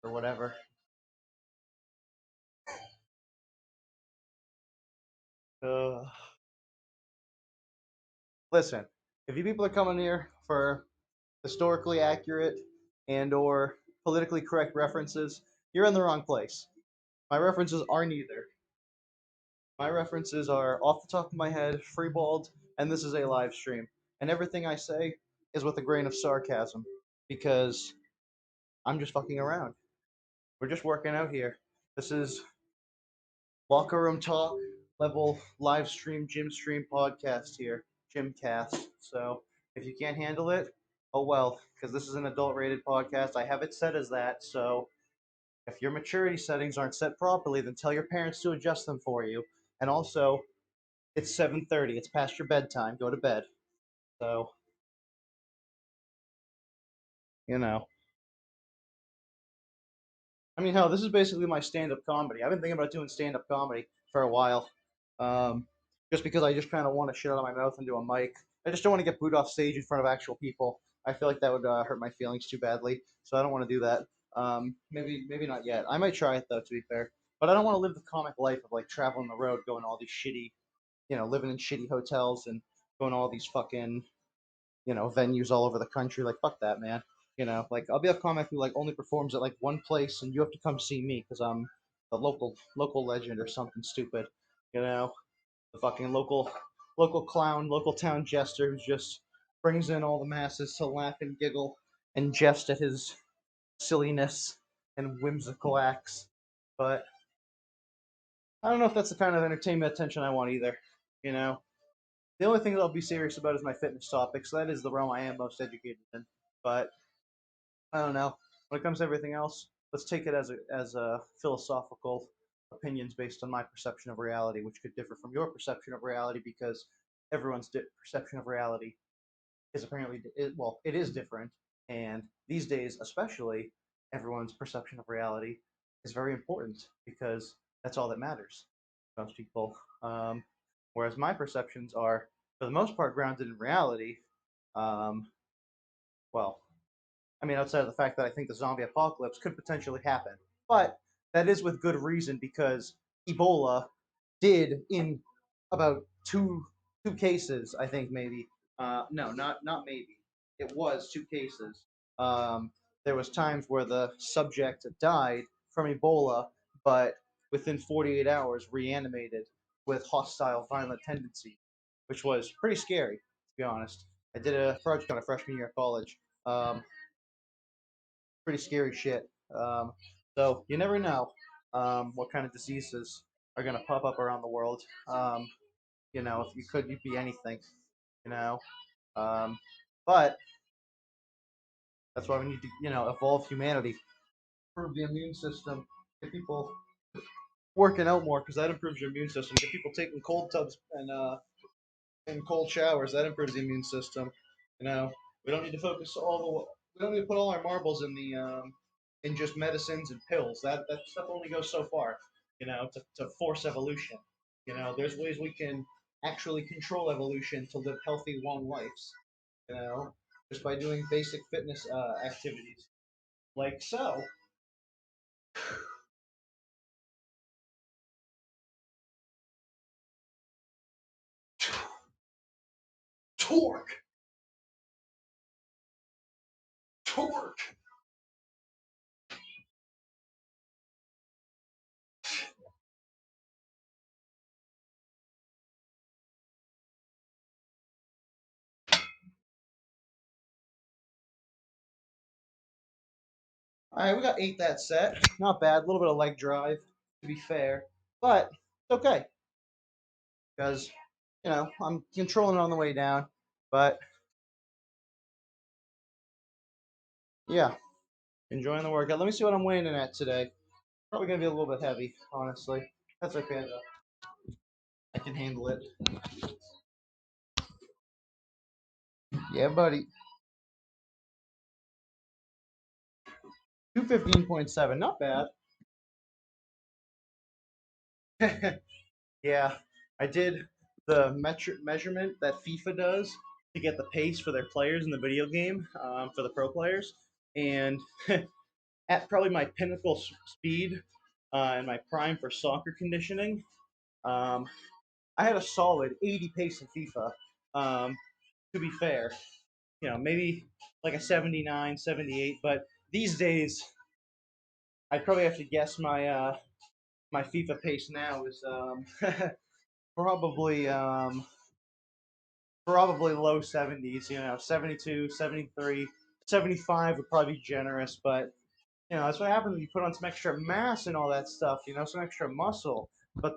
or whatever. Uh, Listen, if you people are coming here for historically accurate and or politically correct references, you're in the wrong place. My references are neither. My references are off the top of my head, freeballed, and this is a live stream. And everything I say is with a grain of sarcasm because I'm just fucking around. We're just working out here. This is locker room talk level live stream gym stream podcast here, GYMCAST. So if you can't handle it, oh well, because this is an adult rated podcast. I have it set as that. So if your maturity settings aren't set properly, then tell your parents to adjust them for you. And also, it's 7:30. It's past your bedtime. Go to bed. So you know. I mean, hell, this is basically my stand-up comedy. I've been thinking about doing stand-up comedy for a while, um, just because I just kind of want to shit out of my mouth into a mic. I just don't want to get booed off stage in front of actual people. I feel like that would hurt my feelings too badly, so I don't want to do that. Maybe not yet. I might try it though, to be fair. But I don't want to live the comic life of like traveling the road, going to all these shitty, living in shitty hotels and going to all these fucking, venues all over the country. Like fuck that, man. Like I'll be a comic who like only performs at like one place, and you have to come see me because I'm the local legend or something stupid. You know, the fucking local clown, local town jester who just brings in all the masses to laugh and giggle and jest at his silliness and whimsical acts. But I don't know if that's the kind of entertainment attention I want either. You know, the only thing that I'll be serious about is my fitness topics. That is the realm I am most educated in. But I don't know. When it comes to everything else, let's take it as a philosophical opinions based on my perception of reality, which could differ from your perception of reality because everyone's perception of reality is apparently well, it is different, and these days, especially, everyone's perception of reality is very important because that's all that matters to most people. Um, Whereas my perceptions are, for the most part, grounded in reality. Um, well, I mean, outside of the fact that I think the zombie apocalypse could potentially happen, but that is with good reason because Ebola did in about two cases, I think maybe. No, not maybe. It was two cases. Um, there was times where the subject died from Ebola, but within 48 hours reanimated with hostile, violent tendencies, which was pretty scary, to be honest. I did a project on a freshman year of college. Pretty scary shit. So you never know what kind of diseases are going to pop up around the world. If you could, you'd be anything. You know, um, but that's why we need to, evolve humanity, improve the immune system, get people working out more because that improves your immune system. Get people taking cold tubs and cold showers. That improves the immune system. You know, we don't need to focus we don't need to put all our marbles in just medicines and pills. That stuff only goes so far. To force evolution. There's ways we can actually control evolution to live healthy, long lives. Just by doing basic fitness activities, like so. Torque, torque. All right, we got eight that set. Not bad. A little bit of leg drive, to be fair, but it's okay because I'm controlling it on the way down. But yeah, enjoying the workout. Let me see what I'm weighing in at today. Probably gonna be a little bit heavy, honestly. That's okay though. I can handle it. Yeah, buddy. 215.7. Not bad. Yeah, I did the measurement that FIFA does to get the pace for their players in the video game for the pro players, and at probably my pinnacle speed and my prime for soccer conditioning, um, I had a solid 80 pace in FIFA. To be fair, maybe like a 79, 78, but these days I'd probably have to guess my FIFA pace now is probably probably low 70s, 72, 73, 75 would probably be generous, but that's what happens when you put on some extra mass and all that stuff, some extra muscle. But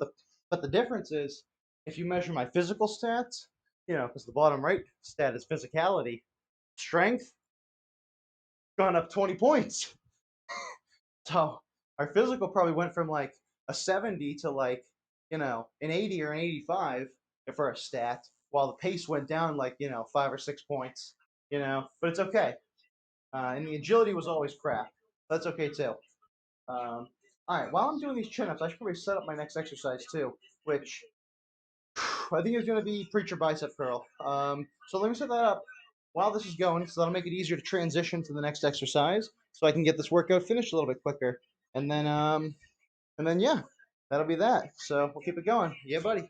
the difference is if you measure my physical stats, because the bottom right stat is physicality, strength gone up 20 points. So our physical probably went from like a 70 to like, an 80 or an 85 for a stat, while the pace went down like, 5 or 6 points, but it's okay. And the agility was always crap. That's okay too. Um, all right, while I'm doing these chin ups, I should probably set up my next exercise too, which I think is going to be preacher bicep curl. So let me set that up. while this is going, so that'll make it easier to transition to the next exercise, so I can get this workout finished a little bit quicker. And then yeah, that'll be that. So we'll keep it going. Yeah, buddy.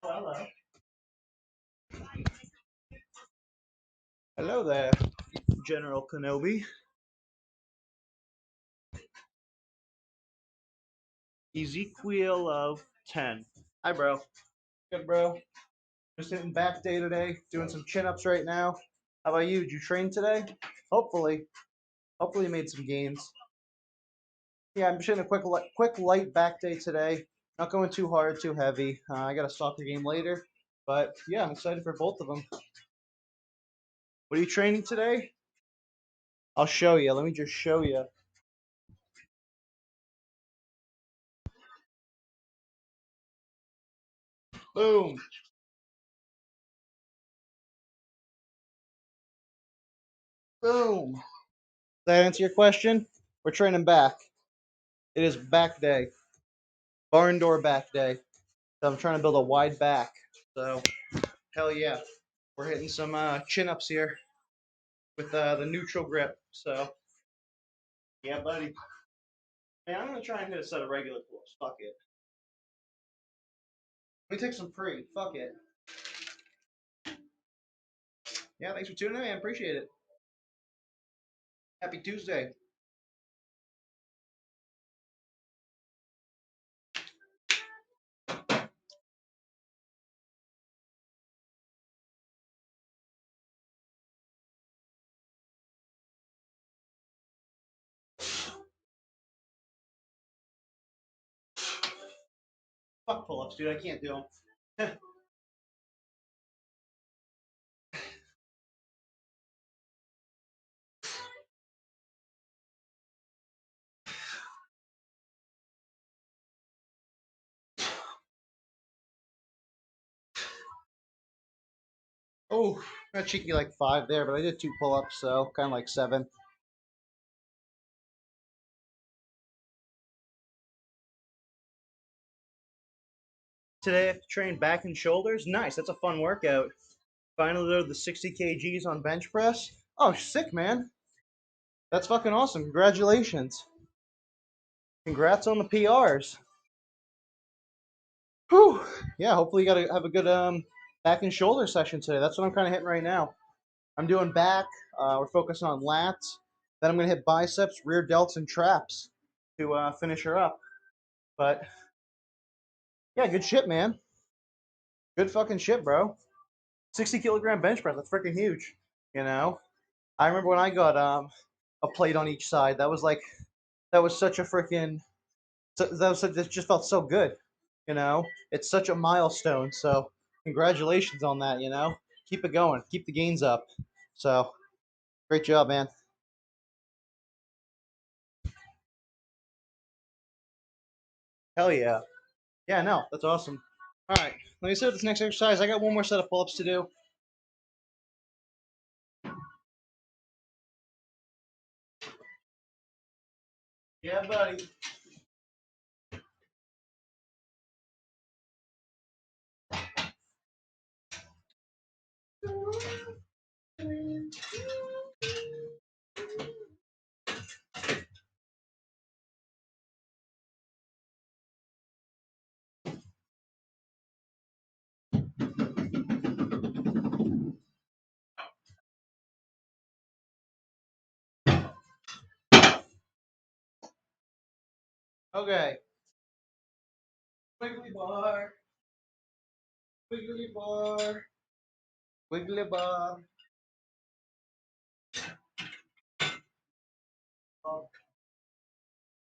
Hello. Hello there, General Kenobi. Ezekiel of 10. Hi, bro. Good, bro. Just hitting back day today, doing some chin ups right now. How about you? Did you train today? Hopefully. Hopefully, you made some gains. Yeah, I'm just hitting a quick light back day today. Not going too hard, too heavy. I got a soccer game later. But yeah, I'm excited for both of them. What are you training today? I'll show you. Let me just show you. Boom. Boom. Does that answer your question? We're training back. It is back day. Barn door back day. So I'm trying to build a wide back. So hell yeah. We're hitting some chin ups here with the neutral grip. So yeah, buddy. Man, I'm gonna try and hit a set of regular pulls. Fuck it. Let me take some free. Fuck it. Yeah, thanks for tuning in, man. Appreciate it. Happy Tuesday. Fuck pull ups, dude. I can't do them. Oh, got cheeky like 5 there, but I did 2 pull ups, so kind of like 7. Today I have to train back and shoulders. Nice. That's a fun workout. Finally loaded the 60 kgs on bench press. Oh, sick, man. That's fucking awesome. Congratulations. Congrats on the PRs. Whew. Yeah, hopefully you gotta have a good back and shoulder session today. That's what I'm kind of hitting right now. I'm doing back. We're focusing on lats. Then I'm gonna hit biceps, rear delts, and traps to finish her up. But yeah, good shit, man. Good fucking shit, bro. 60 kilogram bench press. That's freaking huge. You know. I remember when I got a plate on each side. That was such a freaking that just felt so good. You know, it's such a milestone. So congratulations on that. You know, keep it going, keep the gains up. So great job, man. Hell yeah. Yeah, no, that's awesome. All right, let me start this next exercise. I got one more set of pull-ups to do. Yeah, buddy. Okay. Wiggly bar. Wiggly bar. Wiggly bar.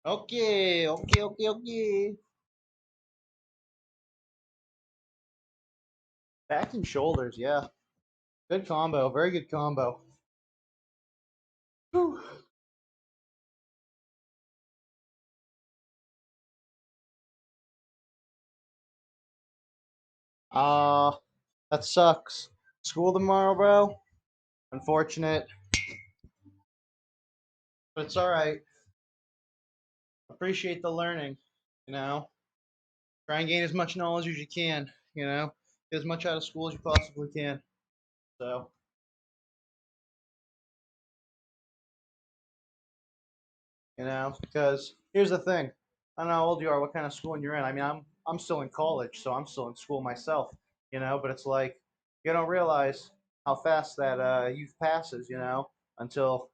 Okay, okay, okay, okay. Back and shoulders, yeah. Good combo, very good combo. Whew. Uh, that sucks. School tomorrow, bro. Unfortunate, but it's all right. Appreciate the learning, you know. Try and gain as much knowledge as you can, you know. Get as much out of school as you possibly can. So, because here's the thing. I don't know how old you are, what kind of schooling you're in. I mean, I'm still in college, so I'm still in school myself, but it's like you don't realize how fast that youth passes, until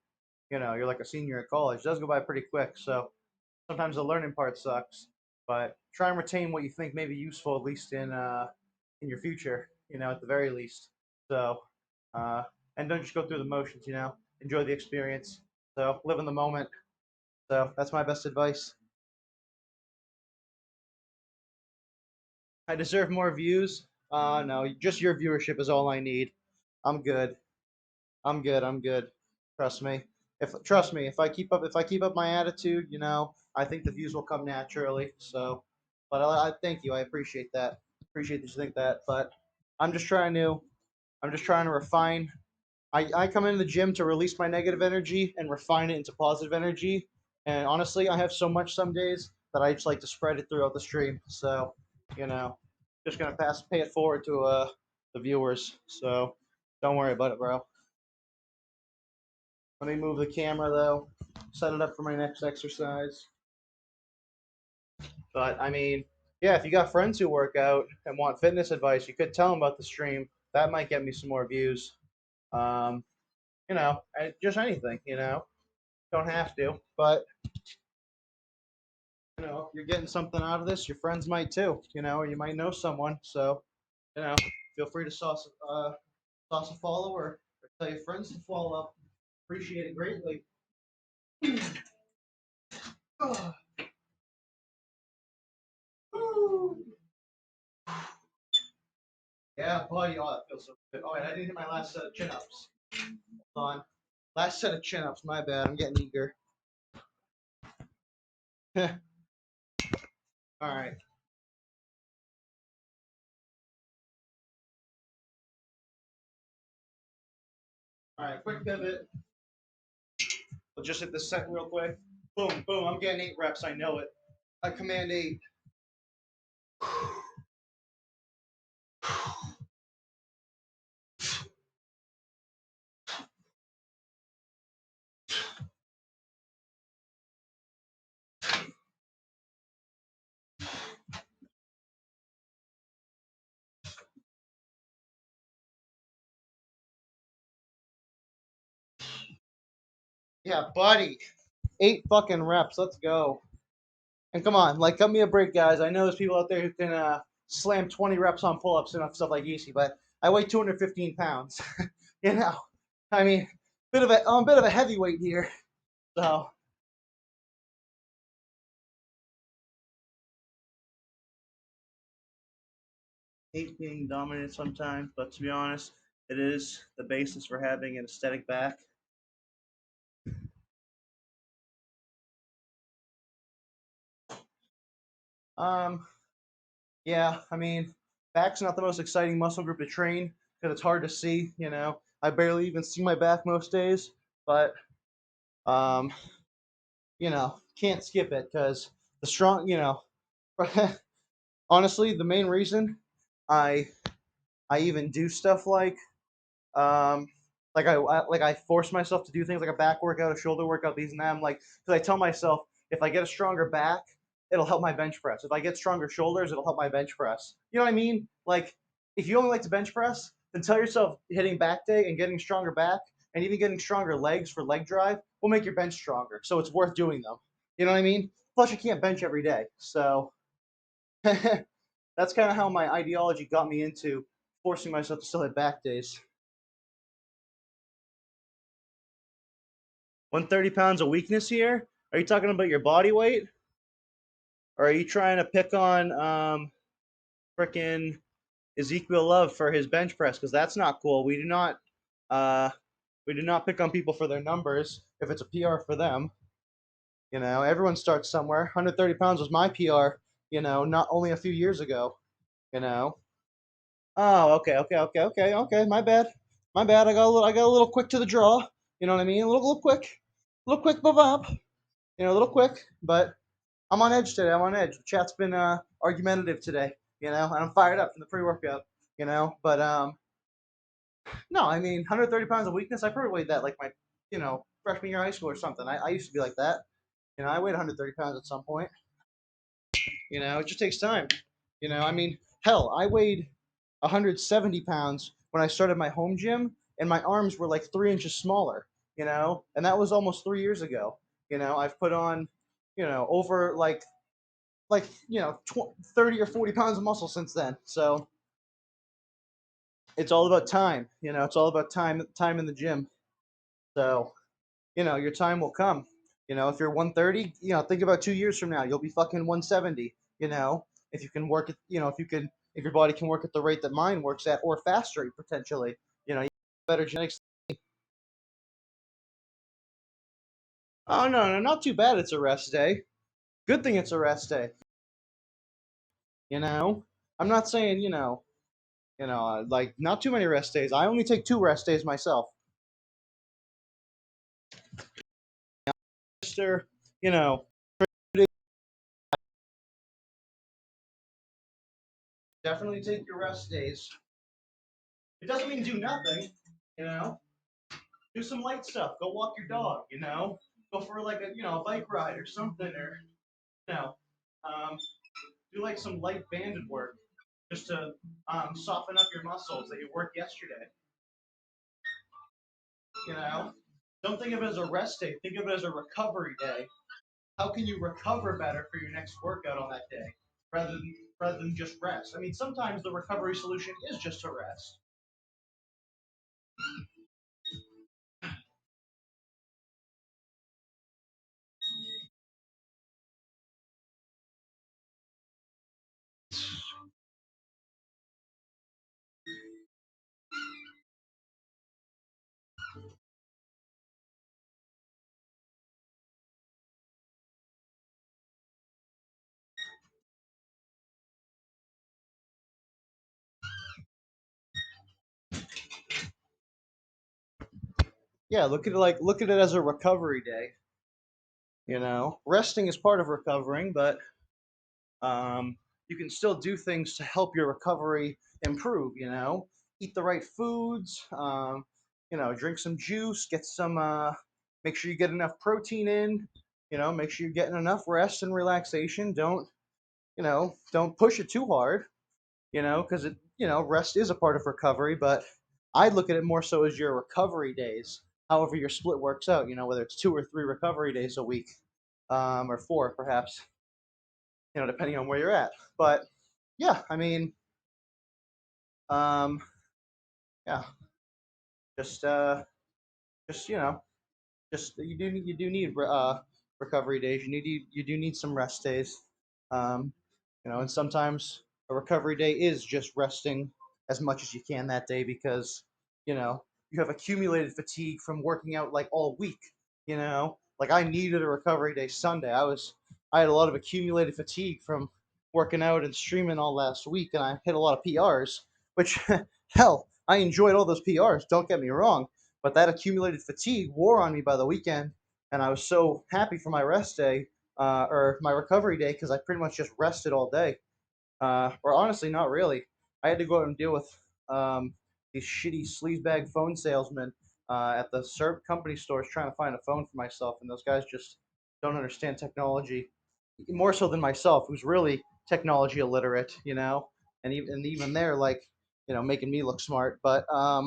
you're like a senior at college. It does go by pretty quick. So sometimes the learning part sucks, but try and retain what you think may be useful, at least in your future, at the very least. So uh, and don't just go through the motions, enjoy the experience. So live in the moment. So that's my best advice. I deserve more views. No, just your viewership is all I need. I'm good. I'm good. I'm good. Trust me. If I keep up my attitude, I think the views will come naturally. So, but I thank you. I appreciate that. Appreciate that you think that. But I'm just trying to I'm just trying to refine. I come into the gym to release my negative energy and refine it into positive energy. And honestly, I have so much some days that I just like to spread it throughout the stream. So, you know, just gonna pay it forward to the viewers. So don't worry about it, bro. Let me move the camera though. Set it up for my next exercise. But I mean, yeah, if you got friends who work out and want fitness advice, you could tell them about the stream. That might get me some more views. Um, just anything. Don't have to, but if you're getting something out of this, your friends might too. Or you might know someone. So, you know, feel free to sauce a follower or tell your friends to follow up. Appreciate it greatly. Yeah, buddy. Oh, that feels so good. Oh, wait, I didn't hit my last set of chin ups. Hold on. Last set of chin ups. My bad. I'm getting eager. All right. All right. Quick pivot. We'll just hit the set real quick. Boom, boom. I'm getting 8 reps. I know it. I command 8. Yeah, buddy. 8 fucking reps. Let's go. And come on, like, cut me a break, guys. I know there's people out there who can slam 20 reps on pull-ups and stuff like easy, but I weigh 215 pounds. you know, I mean, I'm a bit of a heavyweight here. So 8 being dominant sometimes, but to be honest, it is the basis for having an aesthetic back. Um, yeah, I mean, back's not the most exciting muscle group to train because it's hard to see. I barely even see my back most days, but um, can't skip it because the strong, honestly, the main reason I I even do stuff um I force myself to do things like a back workout, a shoulder workout, these and that. I'm like, because I tell myself if I get a stronger back, it'll help my bench press. If I get stronger shoulders, it'll help my bench press. You know what I mean? Like, if you only like to bench press, then tell yourself hitting back day and getting stronger back and even getting stronger legs for leg drive will make your bench stronger. So it's worth doing them. You know what I mean? Plus, you can't bench every day. So that's kind of how my ideology got me into forcing myself to still hit back days. 130 pounds of weakness here? Are you talking about your body weight? Or are you trying to pick on frickin' Ezekiel Love for his bench press? Because that's not cool. Uh, we do not pick on people for their numbers if it's a PR for them. You know, everyone starts somewhere. 130 pounds was my PR. You know, not only a few years ago. You know. Oh, okay. My bad. My bad. I got a little quick to the draw. You know what I mean? A little quick, bop. You know, a little quick. But I'm on edge today. I'm on edge. The chat's been argumentative today. You know, and I'm fired up from the pre-workout. You know, but no, I mean, 130 pounds of weakness. I probably weighed that like my, freshman year of high school or something. I used to be like that. You know, I weighed 130 pounds at some point. You know, it just takes time. You know, I mean, hell, I weighed 170 pounds when I started my home gym, and my arms were like 3 inches smaller. You know, and that was almost 3 years ago. You know, I've put on, over like 30 or 40 pounds of muscle since then. So it's all about time. You know, it's all about time in the gym. So your time will come. You know, if you're 130, think about 2 years from now, you'll be fucking 170. You know, if you can work at, if your body can work at the rate that mine works at, or faster potentially. You have better genetics. Oh no, not too bad. It's a rest day. Good thing it's a rest day. You know, I'm not saying like not too many rest days. I only take 2 rest days myself. Mister, you know, definitely take your rest days. It doesn't mean do nothing. You know, do some light stuff. Go walk your dog. You know, go for like a bike ride or something, or you know, um, do like some light banded work just to soften up your muscles that you worked yesterday. You know, don't think of it as a rest day. Think of it as a recovery day. How can you recover better for your next workout on that day, rather than just rest? I mean, sometimes the recovery solution is just to rest. Yeah, look at it as a recovery day. You know, resting is part of recovering, but you can still do things to help your recovery improve. You know, eat the right foods. Drink some juice. Get some. Make sure you get enough protein in. You know, make sure you're getting enough rest and relaxation. Don't push it too hard. Because rest is a part of recovery. But I look at it more so as your recovery days. However, your split works out. Whether it's 2 or 3 recovery days a week, or 4 perhaps. Depending on where you're at. But yeah, I mean, um, yeah, just just just you do need recovery days. You do need some rest days. Um, and sometimes a recovery day is just resting as much as you can that day because you have accumulated fatigue from working out like all week. Like I needed a recovery day Sunday. I had a lot of accumulated fatigue from working out and streaming all last week, and I hit a lot of PRs, which hell, I enjoyed all those PRs. Don't get me wrong, but that accumulated fatigue wore on me by the weekend, and I was so happy for my rest day or my recovery day because I pretty much just rested all day. Or honestly, not really. I had to go out and deal with these shitty sleazebag phone salesmen at the company stores trying to find a phone for myself, and those guys just don't understand technology more so than myself, who's really technology illiterate, and even they're like, making me look smart. But I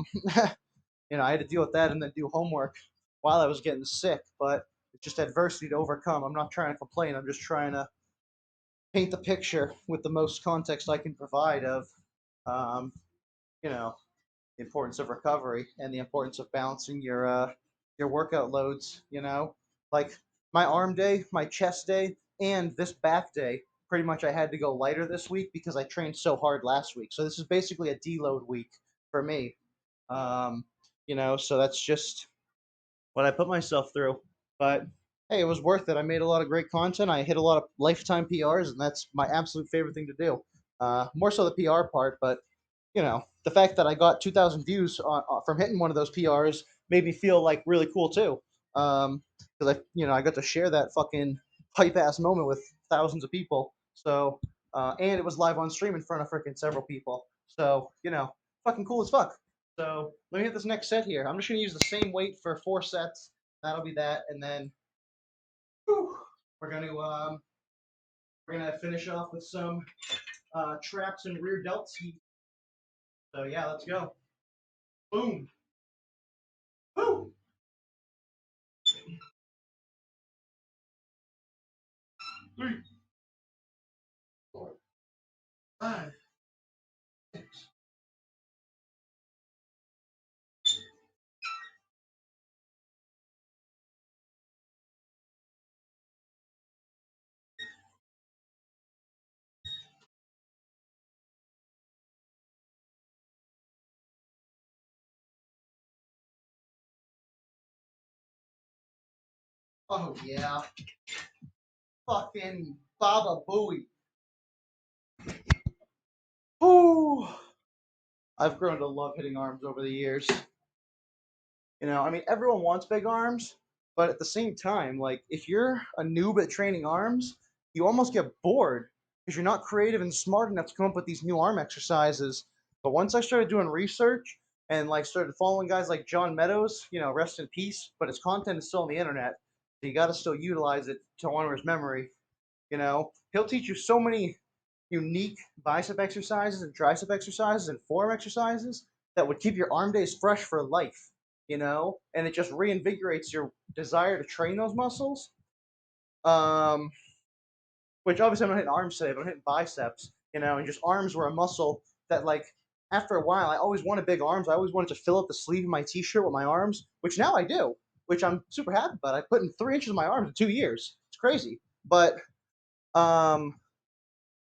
had to deal with that and then do homework while I was getting sick. But It's just adversity to overcome. I'm not trying to complain. I'm just trying to paint the picture with the most context I can provide of, um, you know, the importance of recovery and the importance of balancing your workout loads. Like my arm day, my chest day, and this back day. Pretty much, I had to go lighter this week because I trained so hard last week. So this is basically a deload week for me. Um, so that's just what I put myself through. But hey, it was worth it. I made a lot of great content. I hit a lot of lifetime PRs, and that's my absolute favorite thing to do. More so the PR part, but the fact that I got 2,000 views from hitting one of those PRs made me feel like really cool too. Because I got to share that fucking hype ass moment with thousands of people. So, and it was live on stream in front of freaking several people. So, fucking cool as fuck. So let me hit this next set here. I'm just gonna use the same weight for 4 sets. That'll be that, and then whew, we're gonna um, we're gonna finish off with some traps and rear delts. So yeah, let's go. Boom. Woo. 3, 4, 5, 6. Oh yeah, fucking Baba Booey. Ooh, I've grown to love hitting arms over the years. I mean, everyone wants big arms, but at the same time, like if you're a noob at training arms, you almost get bored because you're not creative and smart enough to come up with these new arm exercises. But once I started doing research and like started following guys like John Meadows, rest in peace, but his content is still on the internet, so you got to still utilize it to honor his memory. He'll teach you so many unique bicep exercises and tricep exercises and forearm exercises that would keep your arm days fresh for life, and it just reinvigorates your desire to train those muscles. Um, which obviously I'm not hitting arms today, but I'm hitting biceps, and just arms were a muscle that, like, after a while, I always wanted big arms. I always wanted to fill up the sleeve of my t shirt with my arms, which now I do, which I'm super happy about. I put in 3 inches of my arms in 2 years. It's crazy. But um,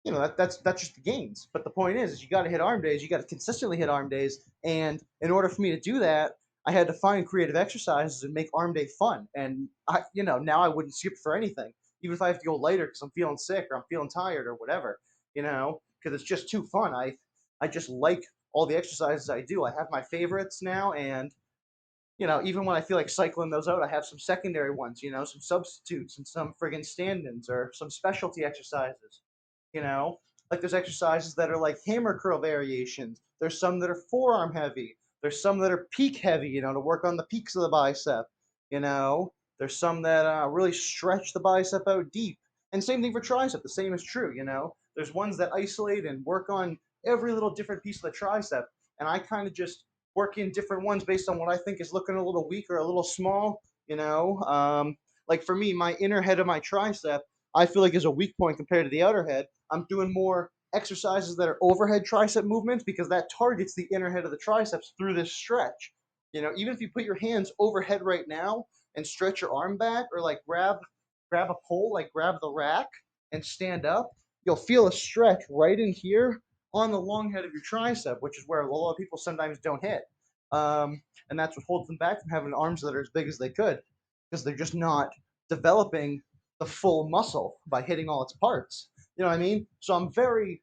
that's just the gains. But the point is you got to hit arm days. You got to consistently hit arm days, and in order for me to do that, I had to find creative exercises and make arm day fun. And now I wouldn't skip for anything, even if I have to go later because I'm feeling sick or I'm feeling tired or whatever. Because it's just too fun. I just like all the exercises I do. I have my favorites now, and even when I feel like cycling those out, I have some secondary ones, some substitutes and some friggin' stand-ins or some specialty exercises. You know, like there's exercises that are like hammer curl variations. There's some that are forearm heavy. There's some that are peak heavy, to work on the peaks of the bicep. There's some that really stretch the bicep out deep. And same thing for tricep. The same is true. There's ones that isolate and work on every little different piece of the tricep. And I kind of just work in different ones based on what I think is looking a little weak or a little small. Like for me, my inner head of my tricep, I feel like is a weak point compared to the outer head. I'm doing more exercises that are overhead tricep movements because that targets the inner head of the triceps through this stretch. Even if you put your hands overhead right now and stretch your arm back or like grab a pole, like grab the rack and stand up, you'll feel a stretch right in here on the long head of your tricep, which is where a lot of people sometimes don't hit. And that's what holds them back from having arms that are as big as they could because they're just not developing the full muscle by hitting all its parts. You know what I mean? So I'm very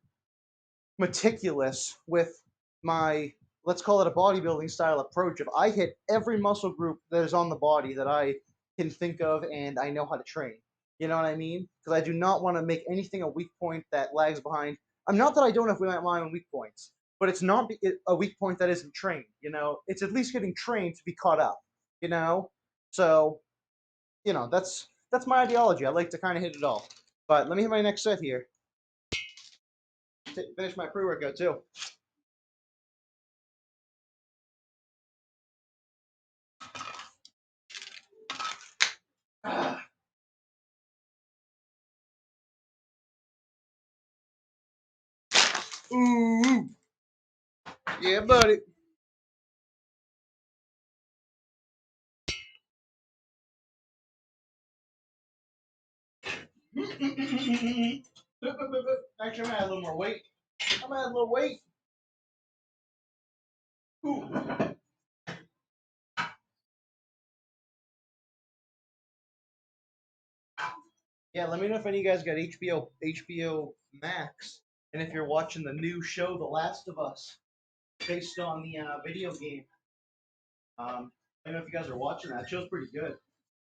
meticulous with my, let's call it a bodybuilding style approach. If I hit every muscle group that is on the body that I can think of and I know how to train. You know what I mean? Because I do not want to make anything a weak point that lags behind. I'm not that I don't have my own weak points, but it's not a weak point that isn't trained. It's at least getting trained to be caught up. So that's my ideology. I like to kind of hit it all. But let me hit my next set here. Finish my pre-workout too. Ooh, yeah, buddy. Actually, I'm gonna add a little more weight. I'm gonna add a little weight. Ooh. Yeah, let me know if any of you guys got HBO Max, and if you're watching the new show, The Last of Us, based on the video game. I don't know if you guys are watching that. Show's pretty good.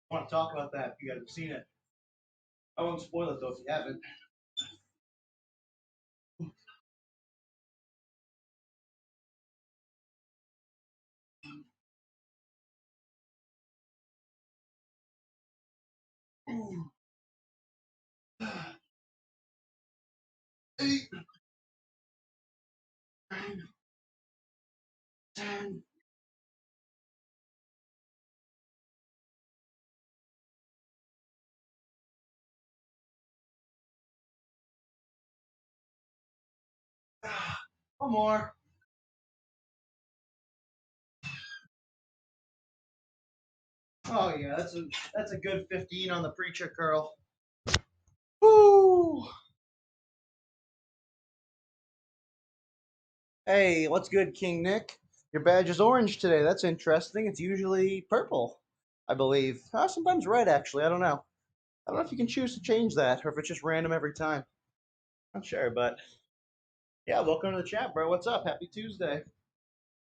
I want to talk about that if you guys have seen it. I won't spoil it though if you haven't. Ooh. 8, 9, 10. One more. Oh yeah, that's a good 15 on the preacher curl. Woo! Hey, what's good, King Nick? Your badge is orange today. That's interesting. It's usually purple, I believe. Sometimes red, actually. I don't know. I don't know if you can choose to change that or if it's just random every time. Not sure, but yeah, welcome to the chat, bro. What's up? Happy Tuesday.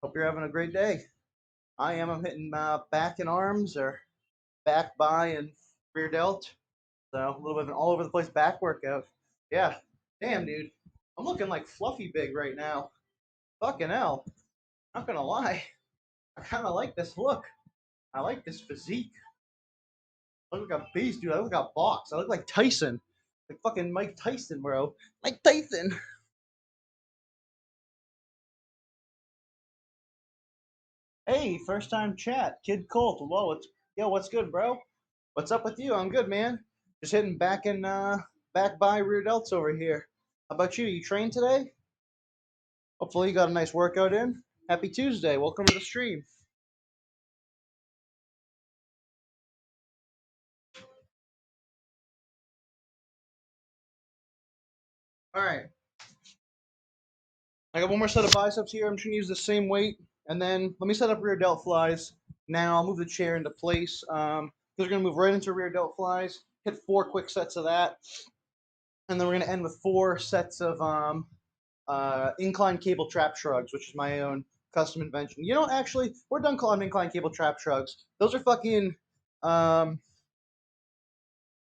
Hope you're having a great day. I am. I'm hitting back and arms or back by and rear delt. So a little bit of an all over the place back workout. Yeah. Damn, dude. I'm looking like fluffy big right now. Fucking hell. Not gonna lie. I kind of like this look. I like this physique. I look like a beast, dude. I look like a box. I look like Tyson. Like fucking Mike Tyson, bro. Mike Tyson. Hey, first time chat. Kid Colt. Whoa, what's good, bro? What's up with you? I'm good, man. Just hitting back and back by rear delts over here. How about you? You trained today? Hopefully you got a nice workout in. Happy Tuesday. Welcome to the stream. All right. I got one more set of biceps here. I'm just gonna use the same weight, and then let me set up rear delt flies. Now I'll move the chair into place. We're gonna move right into rear delt flies. Hit 4 quick sets of that, and then we're gonna end with 4 sets of incline cable trap shrugs, which is my own custom invention. You know, actually, we're done calling them incline cable trap shrugs. Those are fucking um,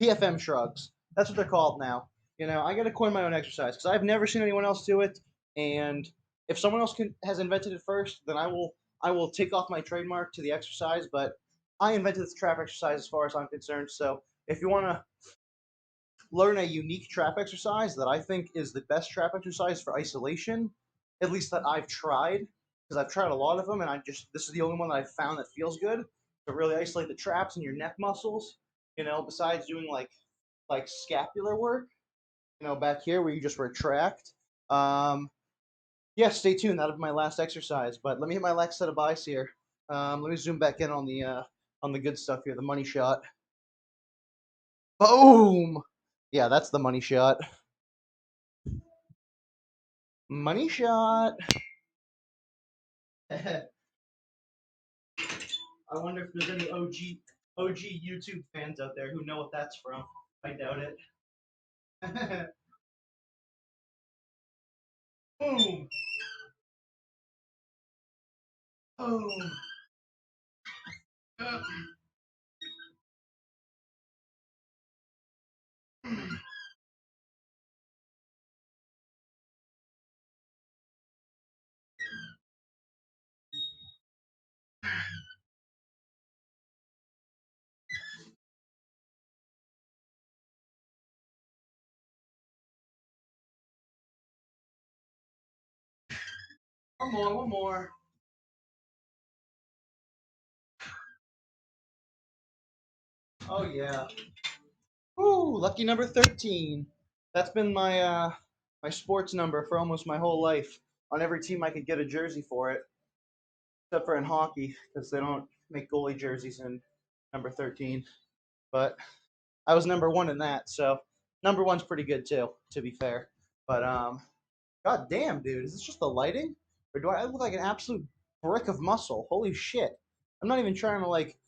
PFM shrugs. That's what they're called now. You know, I got to coin my own exercise because I've never seen anyone else do it. And if someone else has invented it first, then I will take off my trademark to the exercise. But I invented this trap exercise as far as I'm concerned. So if you want to learn a unique trap exercise that I think is the best trap exercise for isolation, at least that I've tried, because I've tried a lot of them, and this is the only one that I've found that feels good to really isolate the traps and your neck muscles. You know, besides doing like scapular work, you know, back here where you just retract. Yeah, stay tuned. That'll be my last exercise. But let me hit my last set of buys here. Let me zoom back in on the good stuff here. The money shot. Boom. Yeah, that's the money shot. Money shot. I wonder if there's any OG YouTube fans out there who know what that's from. I doubt it. Boom. Boom. One more. One more. Oh yeah. Ooh, lucky number 13. That's been my sports number for almost my whole life. On every team, I could get a jersey for it, except for in hockey because they don't make goalie jerseys in number 13. But I was number one in that, so number one's pretty good too, to be fair. But god damn, dude, is this just the lighting, or do I look like an absolute brick of muscle? Holy shit! I'm not even trying to like,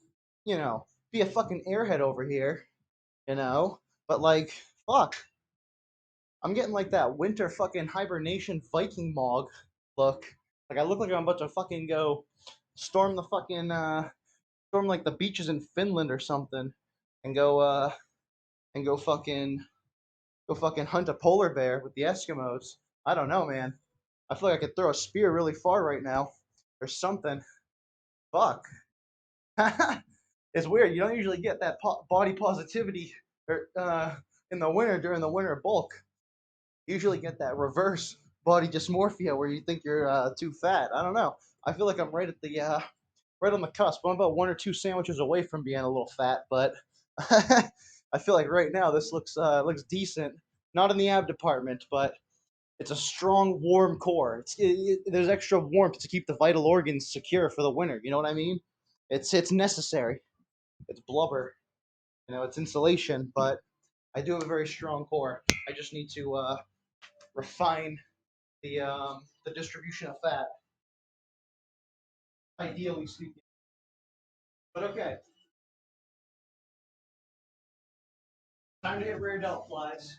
be a fucking airhead over here, but like, fuck, I'm getting like that winter fucking hibernation Viking mog look. Like I look like I'm about to fucking go storm the fucking storm like the beaches in Finland or something, and go fucking hunt a polar bear with the Eskimos. I don't know, man. I feel like I could throw a spear really far right now, or something. Fuck. It's weird. You don't usually get that body positivity in the winter during the winter bulk. You usually get that reverse body dysmorphia where you think you're too fat. I don't know. I feel like I'm right at the right on the cusp. I'm about one or two sandwiches away from being a little fat, but I feel like right now this looks decent. Not in the ab department, but it's a strong, warm core. There's extra warmth to keep the vital organs secure for the winter. You know what I mean? It's necessary. It's blubber. It's insulation, but I do have a very strong core. I just need to refine the distribution of fat, ideally speaking. But okay, time to hit rare adult flies.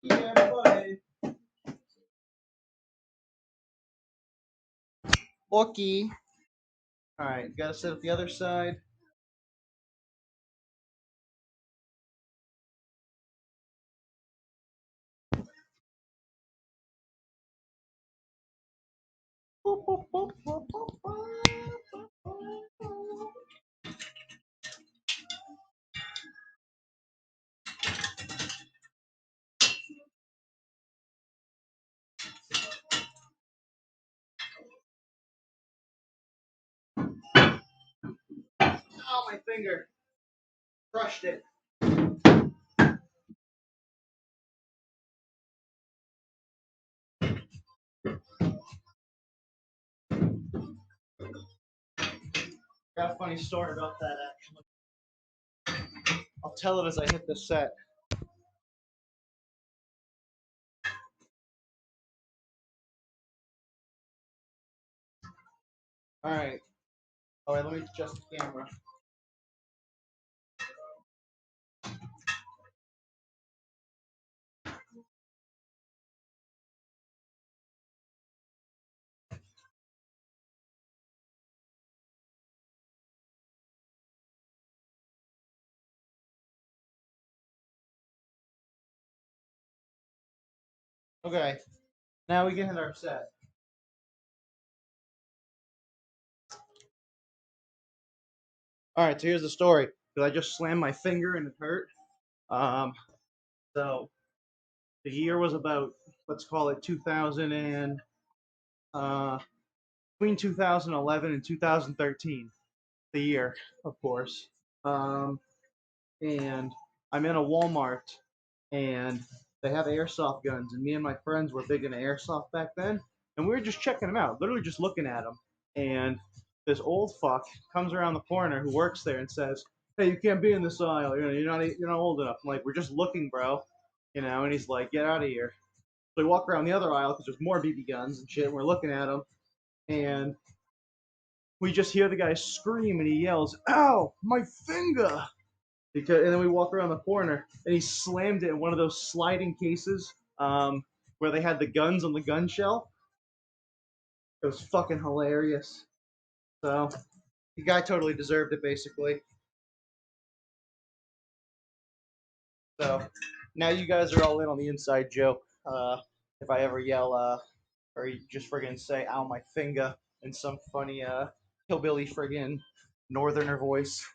Yeah, buddy. Okay. All right, gotta sit at the other side. Oh, my finger crushed it. Got a funny story about that, actually. I'll tell it as I hit the set. All right. All right, let me adjust the camera. Okay, now we can hit our set. All right, so here's the story. Because I just slammed my finger and it hurt. So the year was about, let's call it 2000 and between 2011 and 2013. The year, of course. Um, and I'm in a Walmart, and they have airsoft guns, and me and my friends were big into airsoft back then, and we were just checking them out, literally just looking at them. And this old fuck comes around the corner who works there and says, "Hey, you can't be in this aisle. You're not old enough." I'm like, "We're just looking, bro." And he's like, "Get out of here." So we walk around the other aisle because there's more BB guns and shit. And we're looking at them, and we just hear the guy scream, and he yells, "Ow, my finger!" And then we walk around the corner, and he slammed it in one of those sliding cases where they had the guns on the gun shelf. It was fucking hilarious. So the guy totally deserved it, basically. So now you guys are all in on the inside joke. If I ever yell or you just friggin' say "ow my finger" in some funny hillbilly friggin' northerner voice.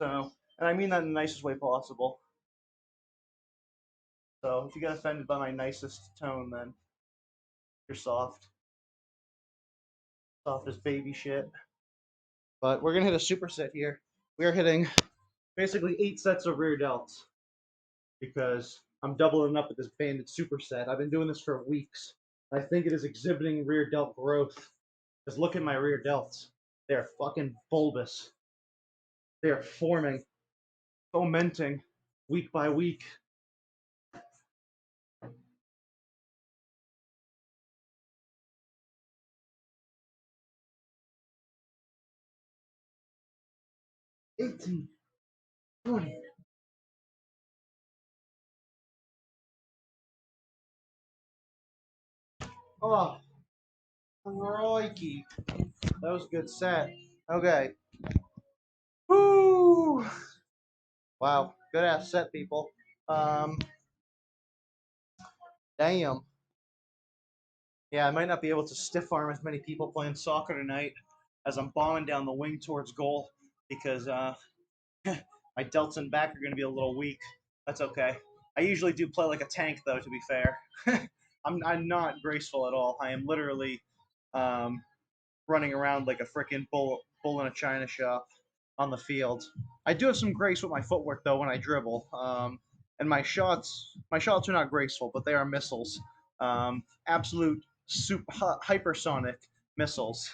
So, and I mean that in the nicest way possible. So if you get offended by my nicest tone, then you're soft. Soft as baby shit. But we're gonna hit a superset here. We are hitting basically 8 sets of rear delts because I'm doubling up with this banded superset. I've been doing this for weeks. I think it is exhibiting rear delt growth. Just look at my rear delts. They're fucking bulbous. They are forming, fomenting week by week. $18, $20. Oh, crikey. That was a good set. Okay. Woo! Wow. Good ass set, people. Um, damn. Yeah, I might not be able to stiff arm as many people playing soccer tonight as I'm bombing down the wing towards goal because my delts and back are going to be a little weak. That's okay. I usually do play like a tank, though, to be fair. I'm not graceful at all. I am literally um, running around like a freaking bull in a china shop on the field. I do have some grace with my footwork though when I dribble, and my shots are not graceful, but they are missiles, absolute hypersonic missiles.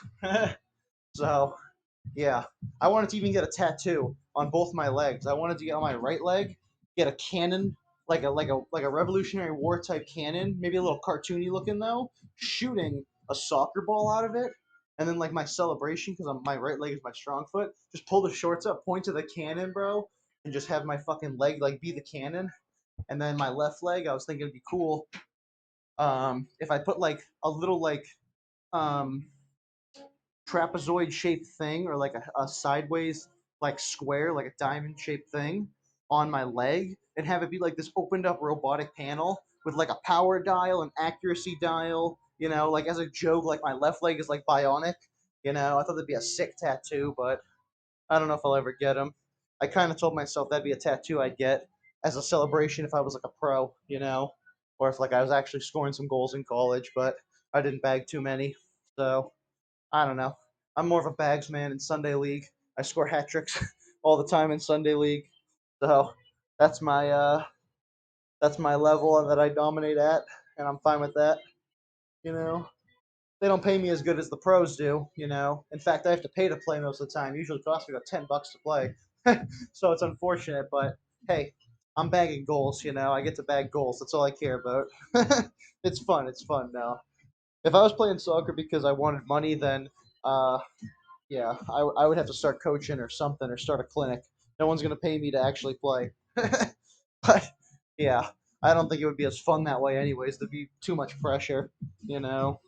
So yeah, I wanted to even get a tattoo on both my legs. I wanted to get on my right leg, get a cannon, like a Revolutionary War type cannon, maybe a little cartoony looking though, shooting a soccer ball out of it, and then like my celebration because my right leg is my strong foot. Just pull the shorts up, point to the cannon, bro, and just have my fucking leg like be the cannon, and then my left leg. I was thinking it'd be cool if I put like a little um, trapezoid shaped thing or like a sideways like square like a diamond shaped thing on my leg and have it be like this opened up robotic panel with like a power dial and accuracy dial, like as a joke, like my left leg is like bionic. I thought that'd be a sick tattoo, but I don't know if I'll ever get them. I kind of told myself that'd be a tattoo I'd get as a celebration if I was like a pro, or if like I was actually scoring some goals in college, but I didn't bag too many. So I don't know. I'm more of a bags man in Sunday League. I score hat tricks all the time in Sunday League. So that's my level that I dominate at, and I'm fine with that. You know, they don't pay me as good as the pros do. In fact, I have to pay to play most of the time. Usually, it costs me about $10 to play, so it's unfortunate. But hey, I'm bagging goals. I get to bag goals. That's all I care about. It's fun. It's fun now. If I was playing soccer because I wanted money, then yeah, I would have to start coaching or something or start a clinic. No one's going to pay me to actually play. But yeah, I don't think it would be as fun that way, anyways. There'd be too much pressure, to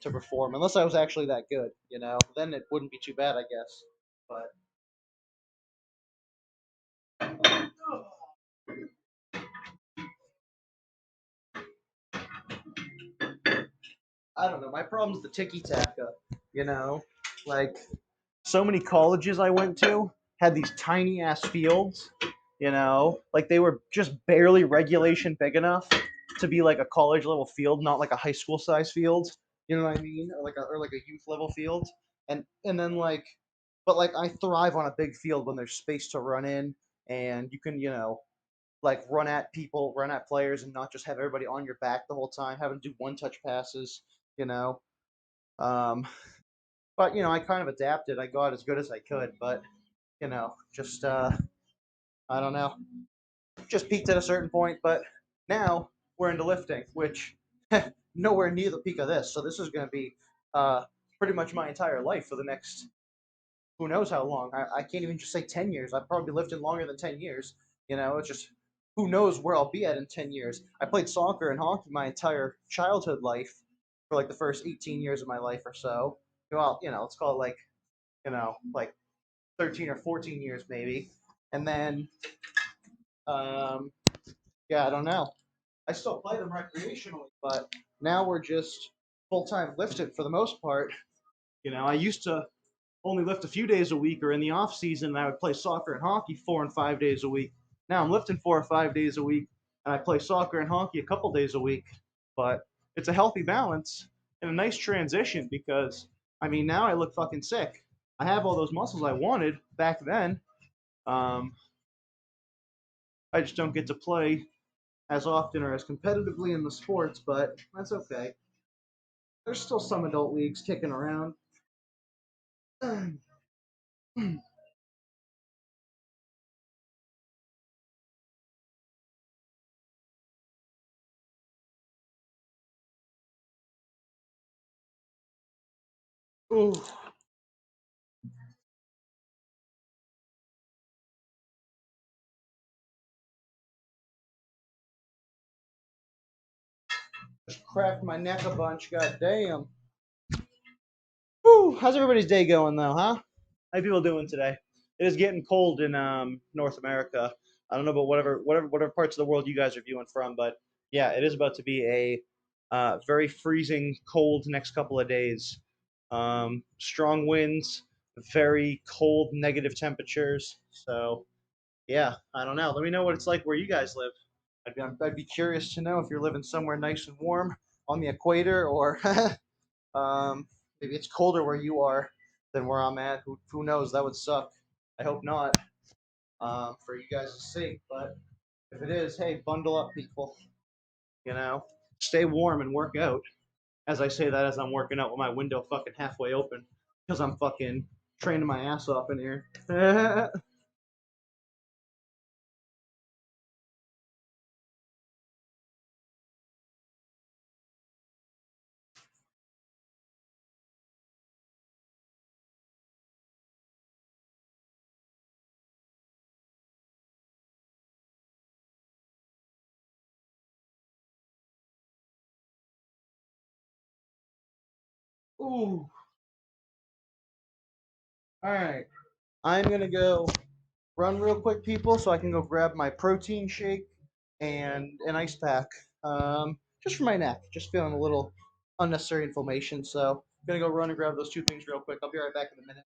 perform. Unless I was actually that good, then it wouldn't be too bad, I guess. But I don't know. My problem's the tiki taka, you know? Like, so many colleges I went to had these tiny ass fields, like they were just barely regulation big enough to be like a college level field, not like a high school size field. You know what I mean? Or like a youth level field. And then but like I thrive on a big field when there's space to run in and you can, like run at people, run at players and not just have everybody on your back the whole time, having to do one touch passes, you know. Um, but I kind of adapted. I got as good as I could, but just I don't know, just peaked at a certain point. But now we're into lifting, which nowhere near the peak of this. So this is going to be uh, pretty much my entire life for the next who knows how long. I can't even just say 10 years. I've probably be lifting longer than 10 years. It's just who knows where I'll be at in 10 years. I played soccer and hockey my entire childhood life for like the first 18 years of my life or so. Well, let's call it like 13 or 14 years maybe. And then, um, yeah, I don't know. I still play them recreationally, but now we're just full time lifting for the most part. I used to only lift a few days a week, or in the off season, I would play soccer and hockey 4 and 5 days a week. Now I'm lifting 4 or 5 days a week, and I play soccer and hockey a couple days a week. But it's a healthy balance and a nice transition because I mean now I look fucking sick. I have all those muscles I wanted back then. Um, I just don't get to play as often or as competitively in the sports, but that's okay. There's still some adult leagues kicking around. Ooh, just cracked my neck a bunch. God damn. Whew, how's everybody's day going though, huh? How people doing today? It is getting cold in North America. I don't know about whatever parts of the world you guys are viewing from, but yeah, it is about to be a very freezing cold next couple of days. Strong winds, very cold negative temperatures. So yeah, I don't know. Let me know what it's like where you guys live. I'd be curious to know if you're living somewhere nice and warm on the equator, or maybe it's colder where you are than where I'm at. Who knows? That would suck. I hope not, for you guys' sake. But if it is, hey, bundle up, people. You know, stay warm and work out. As I say that, as I'm working out with my window fucking halfway open, because I'm fucking training my ass off in here. Ooh. All right. I'm gonna go run real quick, people, so I can go grab my protein shake and an ice pack. Just for my neck. Just feeling a little unnecessary inflammation. So I'm gonna go run and grab those two things real quick. I'll be right back in a minute.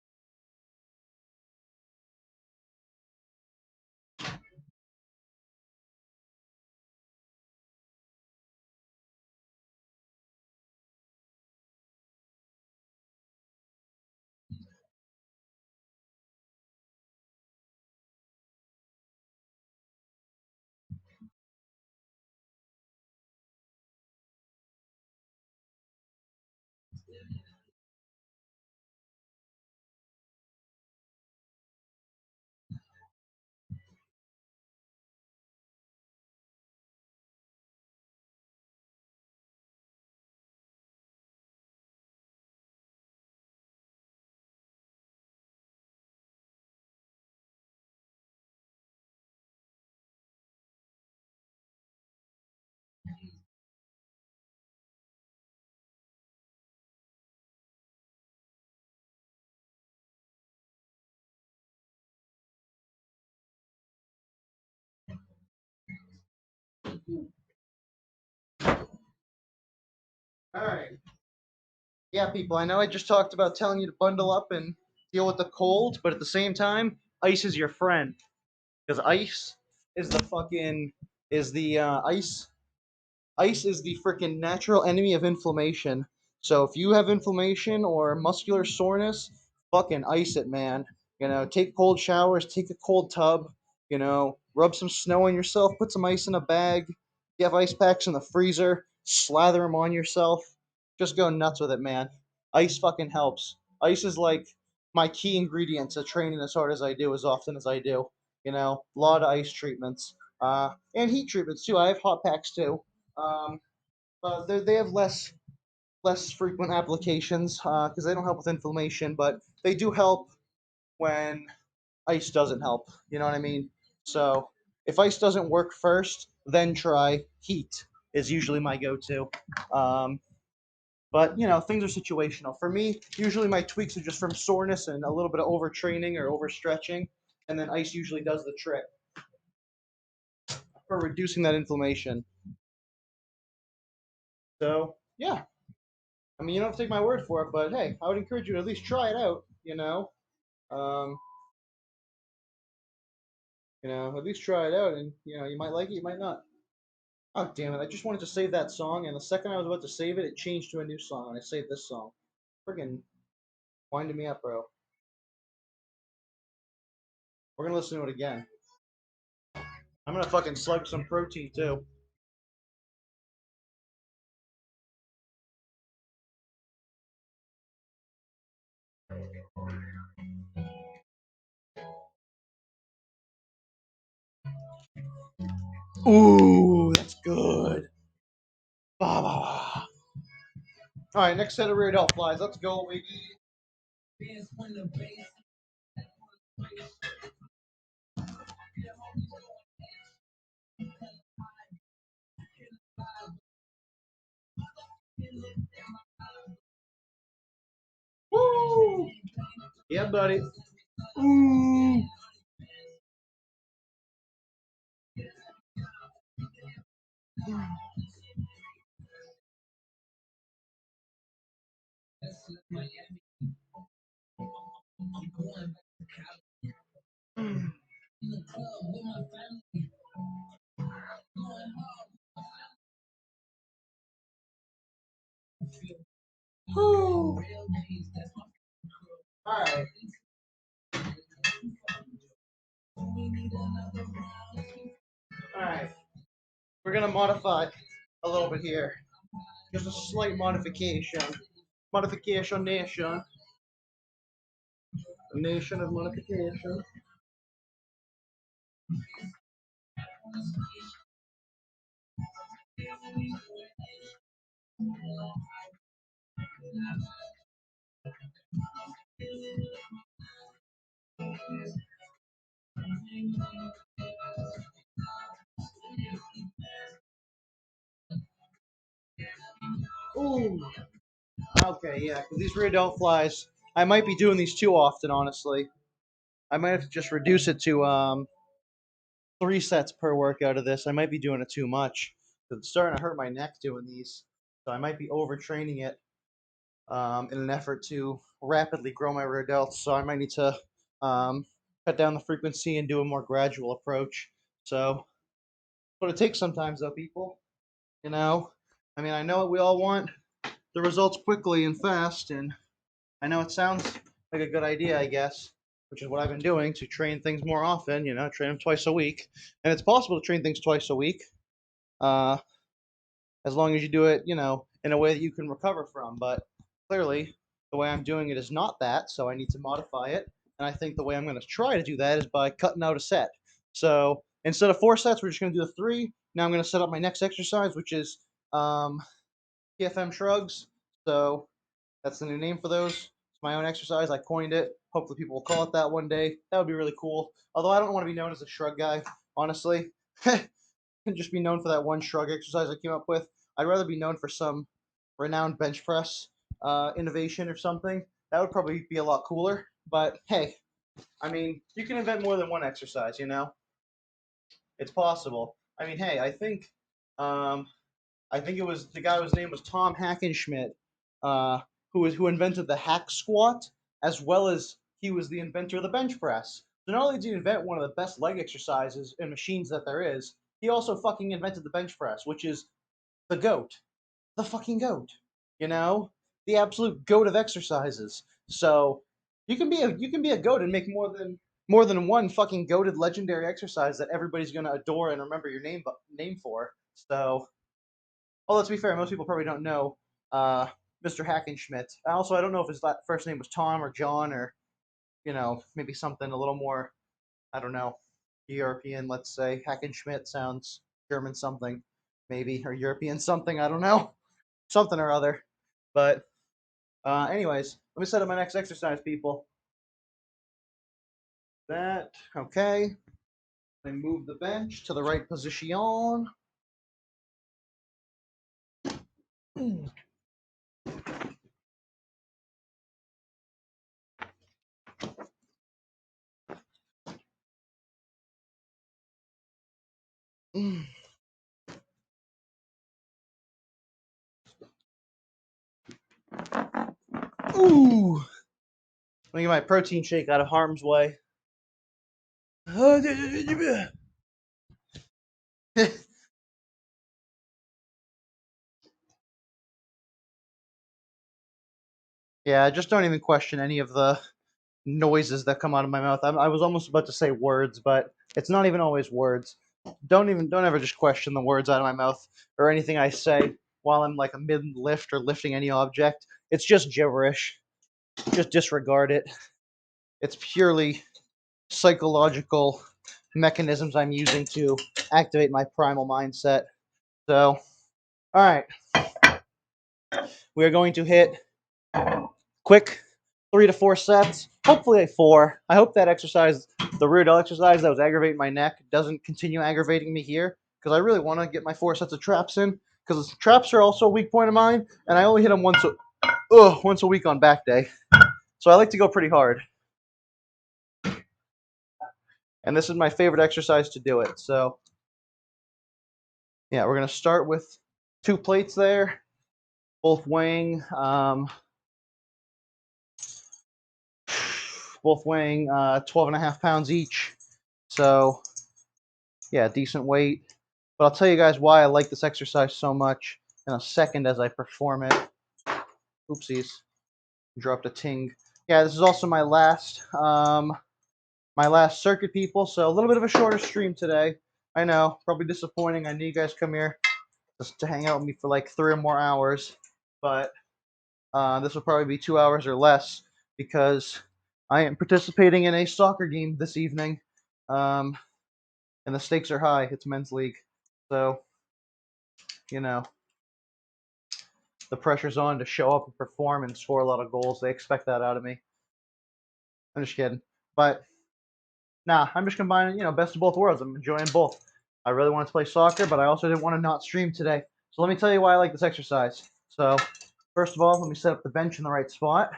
All right. Yeah, people. I know I just talked about telling you to bundle up and deal with the cold, but at the same time, ice is your friend because ice is the fucking is the ice Ice is the freaking natural enemy of inflammation. So if you have inflammation or muscular soreness, fucking ice it, man. Take cold showers, take a cold tub, rub some snow on yourself, put some ice in a bag. You have ice packs in the freezer, slather them on yourself. Just go nuts with it, man. Ice fucking helps. Ice is like my key ingredient to training as hard as I do, as often as I do. A lot of ice treatments. And heat treatments too. I have hot packs too. Um, but they have less frequent applications because they don't help with inflammation, but they do help when ice doesn't help. You know what I mean? So if ice doesn't work first, then try heat is usually my go-to. Um, but things are situational. For me, usually my tweaks are just from soreness and a little bit of overtraining or overstretching, and then ice usually does the trick for reducing that inflammation. So yeah, I mean, you don't have to take my word for it, but hey, I would encourage you to at least try it out. you know. At least try it out, and you might like it, you might not. Oh damn it! I just wanted to save that song, and the second I was about to save it, it changed to a new song, and I saved this song. Friggin' winding me up, bro. We're gonna listen to it again. I'm gonna fucking slug some protein too. Ooh, that's good. Bah, bah, bah. All right, next set of rear delt flies. Let's go, baby. Woo! Yeah, buddy. Ooh. Woo. All right. All right. We're gonna modify a little bit here. Just a slight modification. Modification nation. A nation of modification. Ooh. Okay, yeah, because these rear delt flies, I might be doing these too often, honestly. I might have to just reduce it to 3 sets per workout of this. I might be doing it too much. 'Cause it's starting to hurt my neck doing these. So I might be overtraining it in an effort to rapidly grow my rear delts. So I might need to um, cut down the frequency and do a more gradual approach. So, what it takes sometimes, though, people. You know, I mean, I know what we all want the results quickly and fast, and I know it sounds like a good idea, I guess, which is what I've been doing to train things more often, train them twice a week. And it's possible to train things twice a week, uh, as long as you do it, in a way that you can recover from. But clearly, the way I'm doing it is not that, so I need to modify it. And I think the way I'm going to try to do that is by cutting out a set. So instead of 4 sets, we're just going to do the 3. Now I'm going to set up my next exercise, which is PFM shrugs. So that's the new name for those. It's my own exercise. I coined it. Hopefully, people will call it that one day. That would be really cool. Although I don't want to be known as a shrug guy, honestly. Just be known for that one shrug exercise I came up with. I'd rather be known for some renowned bench press innovation or something. That would probably be a lot cooler. But hey, I mean, you can invent more than one exercise. It's possible. I mean, hey, um, I think it was the guy whose name was Tom Hackenschmidt, uh, who invented the hack squat, as well as he was the inventor of the bench press. So not only did he invent one of the best leg exercises and machines that there is, he also fucking invented the bench press, which is the goat, the fucking goat. You know, the absolute goat of exercises. So you can be a goat and make more than one fucking goated legendary exercise that everybody's gonna adore and remember your name for. So, well, let's be fair. Most people probably don't know uh, Mr. Hackenschmidt. Also, I don't know if his first name was Tom or John or maybe something a little more. I don't know, European. Let's say Hackenschmidt sounds German something, maybe, or European something. I don't know, something or other. But anyways, let me set up my next exercise, people. That okay. Then move the bench to the right position. Ooh. Let me get my protein shake out of harm's way. Yeah, just don't even question any of the noises that come out of my mouth. I was almost about to say words, but it's not even always words. Don't ever just question the words out of my mouth or anything I say while I'm like a mid lift or lifting any object. It's just gibberish. Just disregard it. It's purely psychological mechanisms I'm using to activate my primal mindset. So, all right, we are going to hit quick 3 to 4 sets, hopefully 4. I hope that exercise, the rear delt exercise that was aggravating my neck, doesn't continue aggravating me here because I really want to get my 4 sets of traps in because traps are also a weak point of mine, and I only hit them once a week on back day. So I like to go pretty hard. And this is my favorite exercise to do it. So yeah, we're going to start with 2 plates there, both weighing 12.5 pounds each. So yeah, decent weight. But I'll tell you guys why I like this exercise so much in a second as I perform it. Oopsies, dropped a ting. Yeah, this is also my last circuit, people. So a little bit of a shorter stream today. I know, probably disappointing. I knew you guys come here just to hang out with me for like 3 or more hours, but this will probably be 2 hours or less because I am participating in a soccer game this evening, and the stakes are high. It's men's league, so you know the pressure's on to show up and perform and score a lot of goals. They expect that out of me. I'm just kidding, but nah, I'm just combining, best of both worlds. I'm enjoying both. I really wanted to play soccer, but I also didn't want to not stream today. So let me tell you why I like this exercise. So first of all, let me set up the bench in the right spot,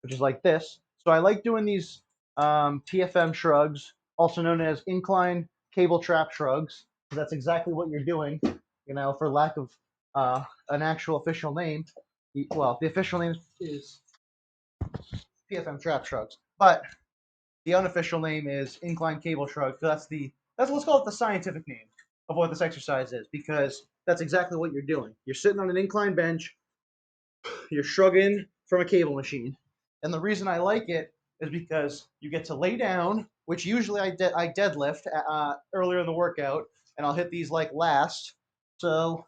which is like this. So I like doing these PFM shrugs, also known as incline cable trap shrugs, because that's exactly what you're doing, for lack of an actual official name. Well, the official name is PFM trap shrugs, but the unofficial name is incline cable shrugs. That's let's call it the scientific name of what this exercise is, because that's exactly what you're doing. You're sitting on an incline bench, you're shrugging from a cable machine. And the reason I like it is because you get to lay down, which usually I deadlift earlier in the workout, and I'll hit these like last. So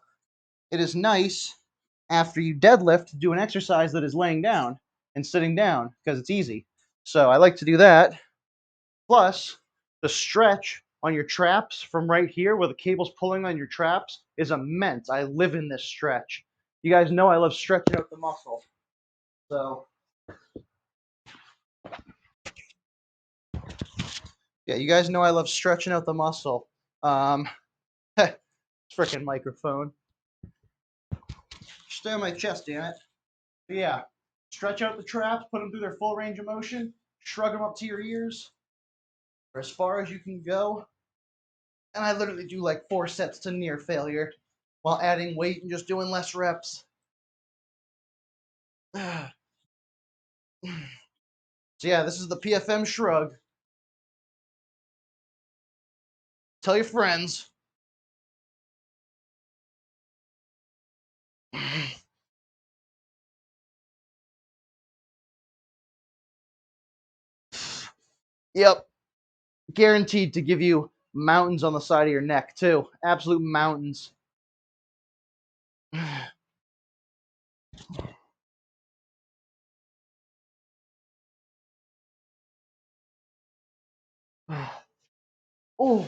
it is nice after you deadlift to do an exercise that is laying down and sitting down because it's easy. So I like to do that. Plus, the stretch on your traps from right here where the cable's pulling on your traps is immense. I live in this stretch. You guys know I love stretching out the muscle. So, yeah, you guys know I love stretching out the muscle. Um, freaking microphone. Stay on my chest, damn it. But yeah, stretch out the traps, put them through their full range of motion, shrug them up to your ears, or as far as you can go. And I literally do like 4 sets to near failure while adding weight and just doing less reps. So yeah, this is the PFM shrug. Tell your friends. Yep, guaranteed to give you mountains on the side of your neck too. Absolute mountains. Oh,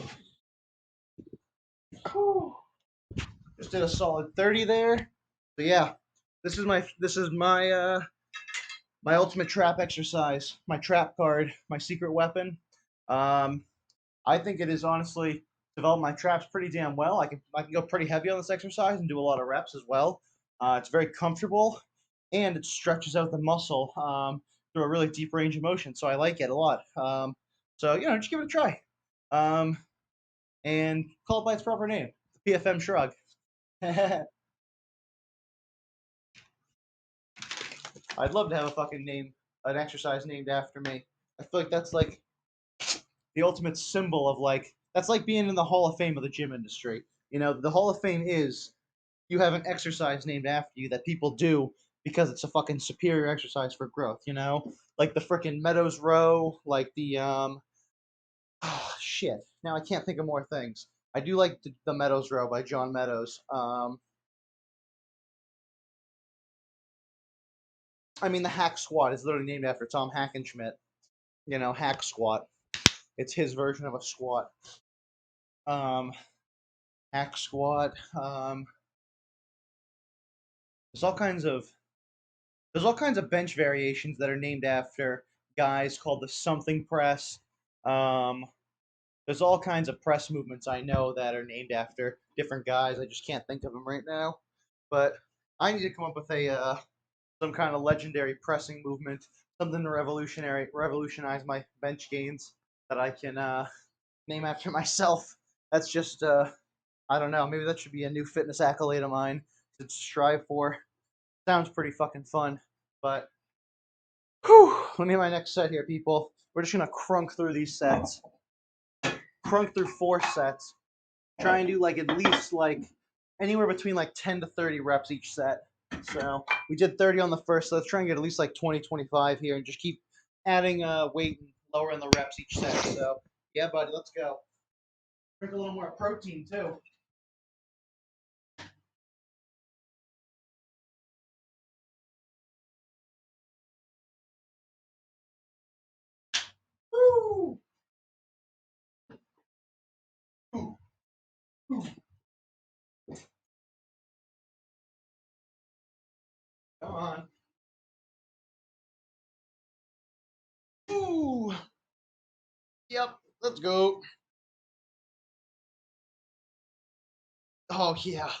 just did a solid 30 there. So yeah, this is my ultimate trap exercise. My trap card, my secret weapon. Um, I think it is honestly developed my traps pretty damn well. I can go pretty heavy on this exercise and do a lot of reps as well. It's very comfortable and it stretches out the muscle through a really deep range of motion. So I like it a lot. So just give it a try, and call it by its proper name, the PFM shrug. I'd love to have a fucking name an exercise named after me. I feel like that's like the ultimate symbol of like that's like being in the Hall of Fame of the gym industry. You know, the Hall of Fame is you have an exercise named after you that people do because it's a fucking superior exercise for growth. You know, like the freaking Meadows row, like the shit. Now I can't think of more things. I do like the Meadows row by John Meadows. I mean, the hack squat is literally named after Tom Hackenschmidt. You know, hack squat. It's his version of a squat. Um, hack squat. There's all kinds of there's all kinds of bench variations that are named after guys called the something press. Um, there's all kinds of press movements I know that are named after different guys. I just can't think of them right now. But I need to come up with a some kind of legendary pressing movement, something to revolutionize my bench gains that I can name after myself. That's just I don't know. Maybe that should be a new fitness accolade of mine to strive for. Sounds pretty fucking fun. But whew, let me get my next set here, people. We're just gonna crunk through these sets. Crunk through 4 sets. Try and do like at least like anywhere between like 10 to 30 reps each set. So we did 30 on the first, so let's try and get at least like 20, 25 here and just keep adding weight and lowering the reps each set. So yeah, buddy, let's go. Drink a little more protein too. Woo! Ooh, ooh. Come on. Ooh. Yep, let's go. Oh yeah.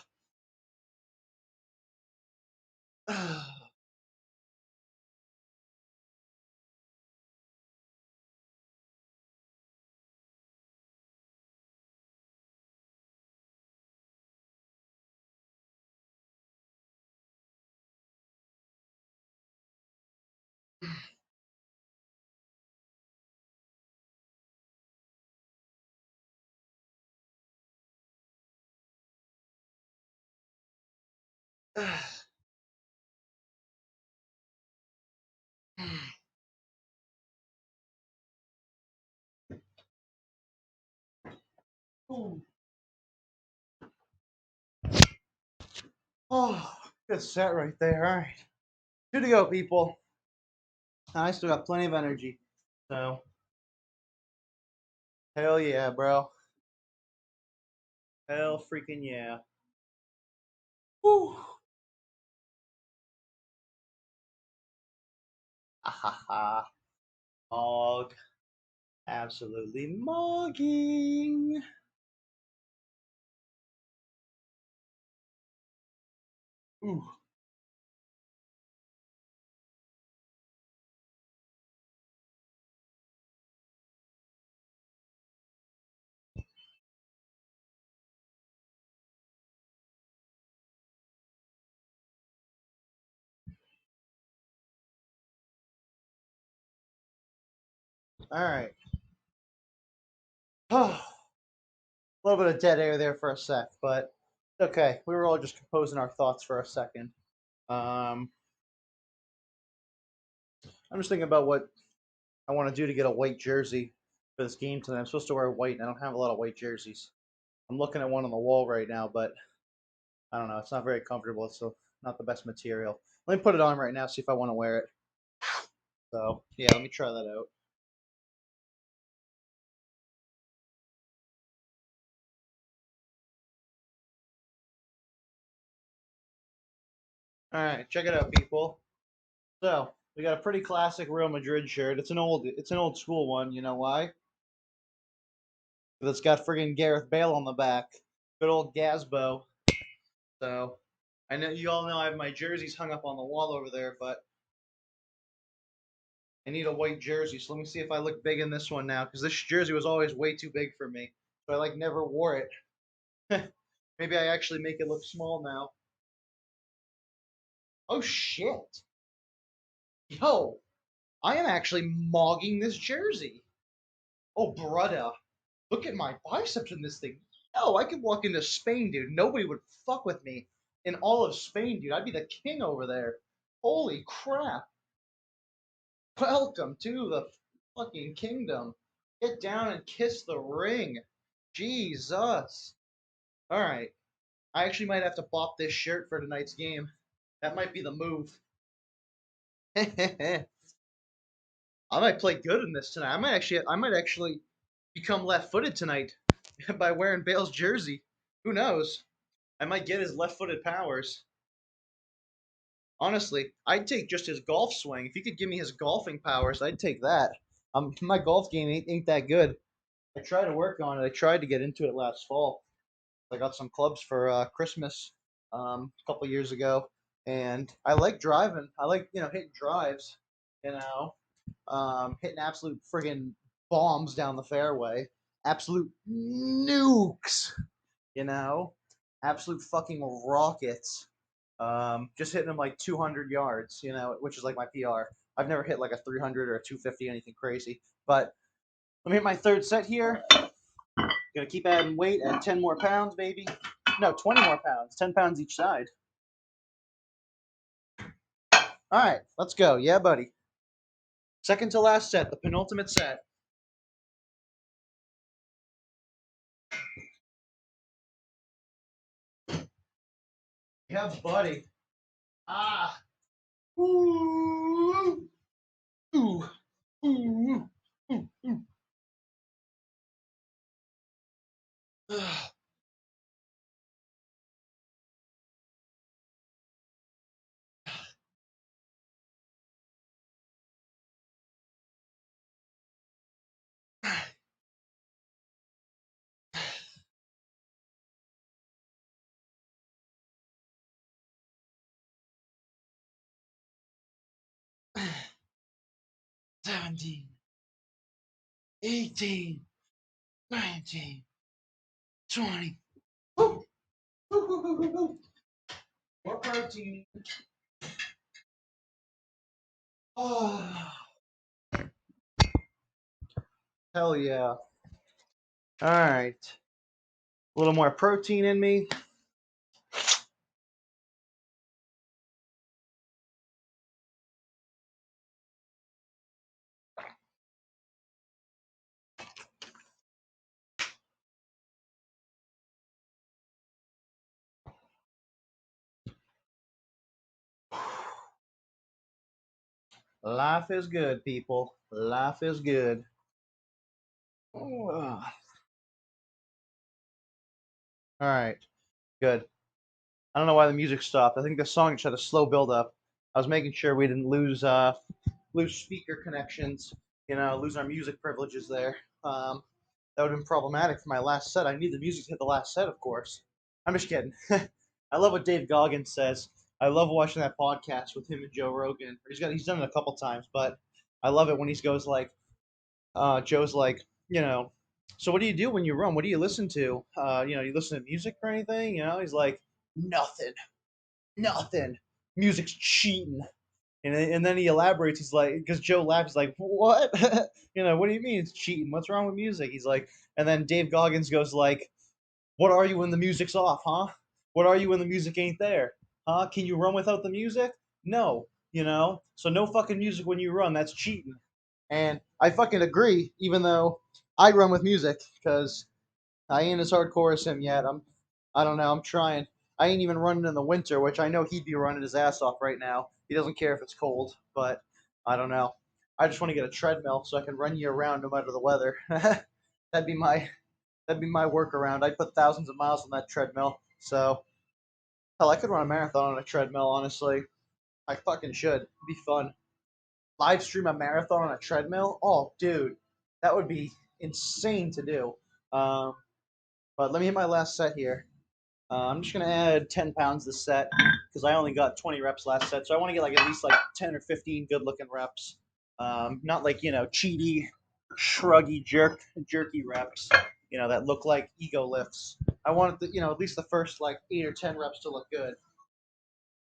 Ooh. Oh, good set right there. All right. Good to go, people. I still got plenty of energy. So, hell yeah, bro. Hell freaking yeah. Woo. Ha ha ha. Mog. Absolutely mogging. Ooh. All right. A little bit of dead air there for a sec, but okay. We were all just composing our thoughts for a second. Um, I'm just thinking about what I want to do to get a white jersey for this game tonight. I'm supposed to wear white, and I don't have a lot of white jerseys. I'm looking at one on the wall right now, but I don't know. It's not very comfortable. It's not the best material. Let me put it on right now, see if I want to wear it. So yeah, let me try that out. All right, check it out, people. So we got a pretty classic Real Madrid shirt. It's an old school one. You know why? Because it's got friggin' Gareth Bale on the back. Good old Gazbo. So I know you all know I have my jerseys hung up on the wall over there, but I need a white jersey. So let me see if I look big in this one now, because this jersey was always way too big for me. So I like never wore it. Maybe I actually make it look small now. Oh shit! Yo, I am actually mogging this jersey. Oh, brother. Look at my biceps in this thing. Yo, I could walk into Spain, dude. Nobody would fuck with me in all of Spain, dude. I'd be the king over there. Holy crap. Welcome to the fucking kingdom. Get down and kiss the ring. Jesus. All right. I actually might have to bop this shirt for tonight's game. That might be the move. I might play good in this tonight. I might actually become left-footed tonight by wearing Bale's jersey. Who knows? I might get his left-footed powers. Honestly, I'd take just his golf swing. If you could give me his golfing powers, I'd take that. My golf game ain't that good. I tried to work on it. I tried to get into it last fall. I got some clubs for Christmas a couple years ago, and I like driving. I like hitting drives, hitting absolute friggin' bombs down the fairway, absolute nukes, you know, absolute fucking rockets. Just hitting them like 200 yards, which is like my PR. I've never hit like a 300 or a 250, anything crazy. But let me hit my third set here. Gonna keep adding weight at 10 more pounds, baby. No, 20 more pounds, 10 pounds each side. All right, let's go. Yeah, buddy. Second to last set, the penultimate set. Yeah, buddy. Ah. Ooh. Ooh. Ooh. Ooh. Ooh. 17, 18, 19, 20. Woo. Woo. More protein. Oh, hell yeah. All right. A little more protein in me. Life is good, people. Life is good. All right. Good. I don't know why the music stopped. I think the song just had a slow build up. I was making sure we didn't lose speaker connections, lose our music privileges there. That would have been problematic for my last set. I need the music to hit the last set, of course. I'm just kidding. I love what Dave Goggins says. I love watching that podcast with him and Joe Rogan. He's done it a couple times, but I love it when he goes like, Joe's like, so what do you do when you run? What do you listen to? You listen to music or anything? He's like, nothing, nothing. Music's cheating. And then he elaborates. He's like, because Joe laughs. He's like, what? What do you mean it's cheating? What's wrong with music? He's like, and then Dave Goggins goes like, what are you when the music's off, huh? What are you when the music ain't there? Huh? Can you run without the music? No, So no fucking music when you run. That's cheating. And I fucking agree, even though I run with music, because I ain't as hardcore as him yet. I don't know. I'm trying. I ain't even running in the winter, which I know he'd be running his ass off right now. He doesn't care if it's cold, but I don't know. I just want to get a treadmill so I can run year round no matter the weather. that'd be my that'd be my workaround. I'd put thousands of miles on that treadmill. So hell, I could run a marathon on a treadmill. Honestly, I fucking should. It'd be fun. Live stream a marathon on a treadmill. Oh, dude, that would be insane to do. Um, but let me hit my last set here. I'm just gonna add 10 pounds this set because I only got 20 reps last set, so I want to get like at least like 10 or 15 good-looking reps. Not like cheaty, shruggy, jerky reps. That look like ego lifts. I want at least the first like 8 or 10 reps to look good,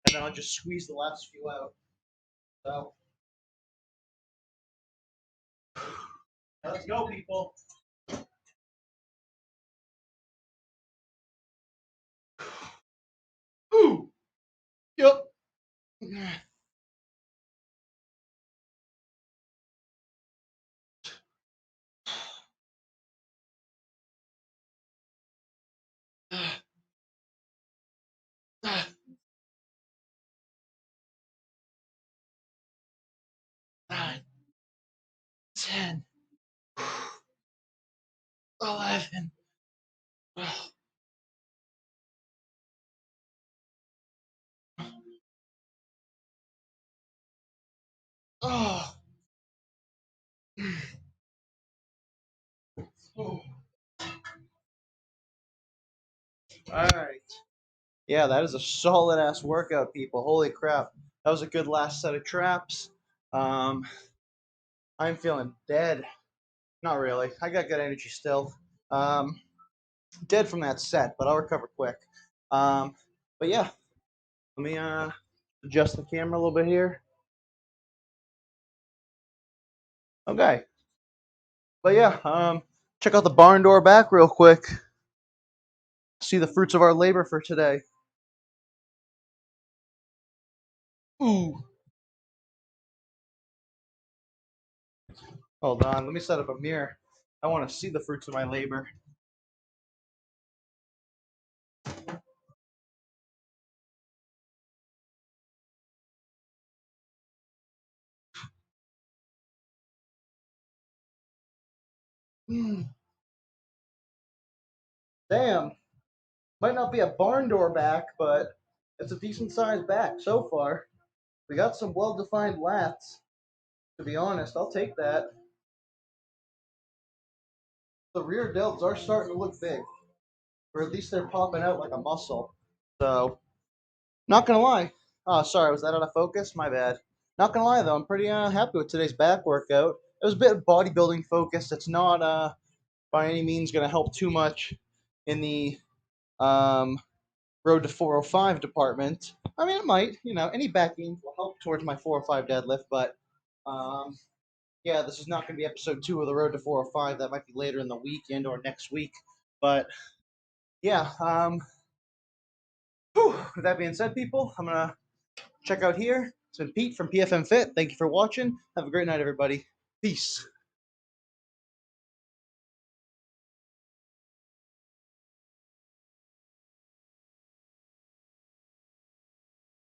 and then I'll just squeeze the last few out. So Let's go, people. Ooh. Yep. 10, 11. Oh. All right. Yeah, that is a solid ass workout, people. Holy crap. That was a good last set of traps. Um, I'm feeling dead. Not really. I got good energy still. Um, Dead from that set, but I'll recover quick. Um, but yeah, let me adjust the camera a little bit here. Okay. But yeah, check out the barn door back real quick. See the fruits of our labor for today. Ooh. Hold on, let me set up a mirror. I want to see the fruits of my labor. Damn. Might not be a barn door back, but it's a decent sized back so far. We got some well defined lats. To be honest, I'll take that. The rear delts are starting to look big, or at least they're popping out like a muscle. So, not gonna lie. Oh, sorry, was that out of focus? My bad. Not gonna lie though, I'm pretty happy with today's back workout. It was a bit bodybuilding focused. It's not by any means gonna help too much in the um, road to 405 department. I mean, it might. You know, any back gains will help towards my 405 deadlift, but um, yeah, this is not going to be episode 2 of the road to 405. That might be later in the weekend or next week. But yeah, with that being said, people, I'm gonna check out here. It's been Pete from PFM Fit. Thank you for watching. Have a great night, everybody. Peace.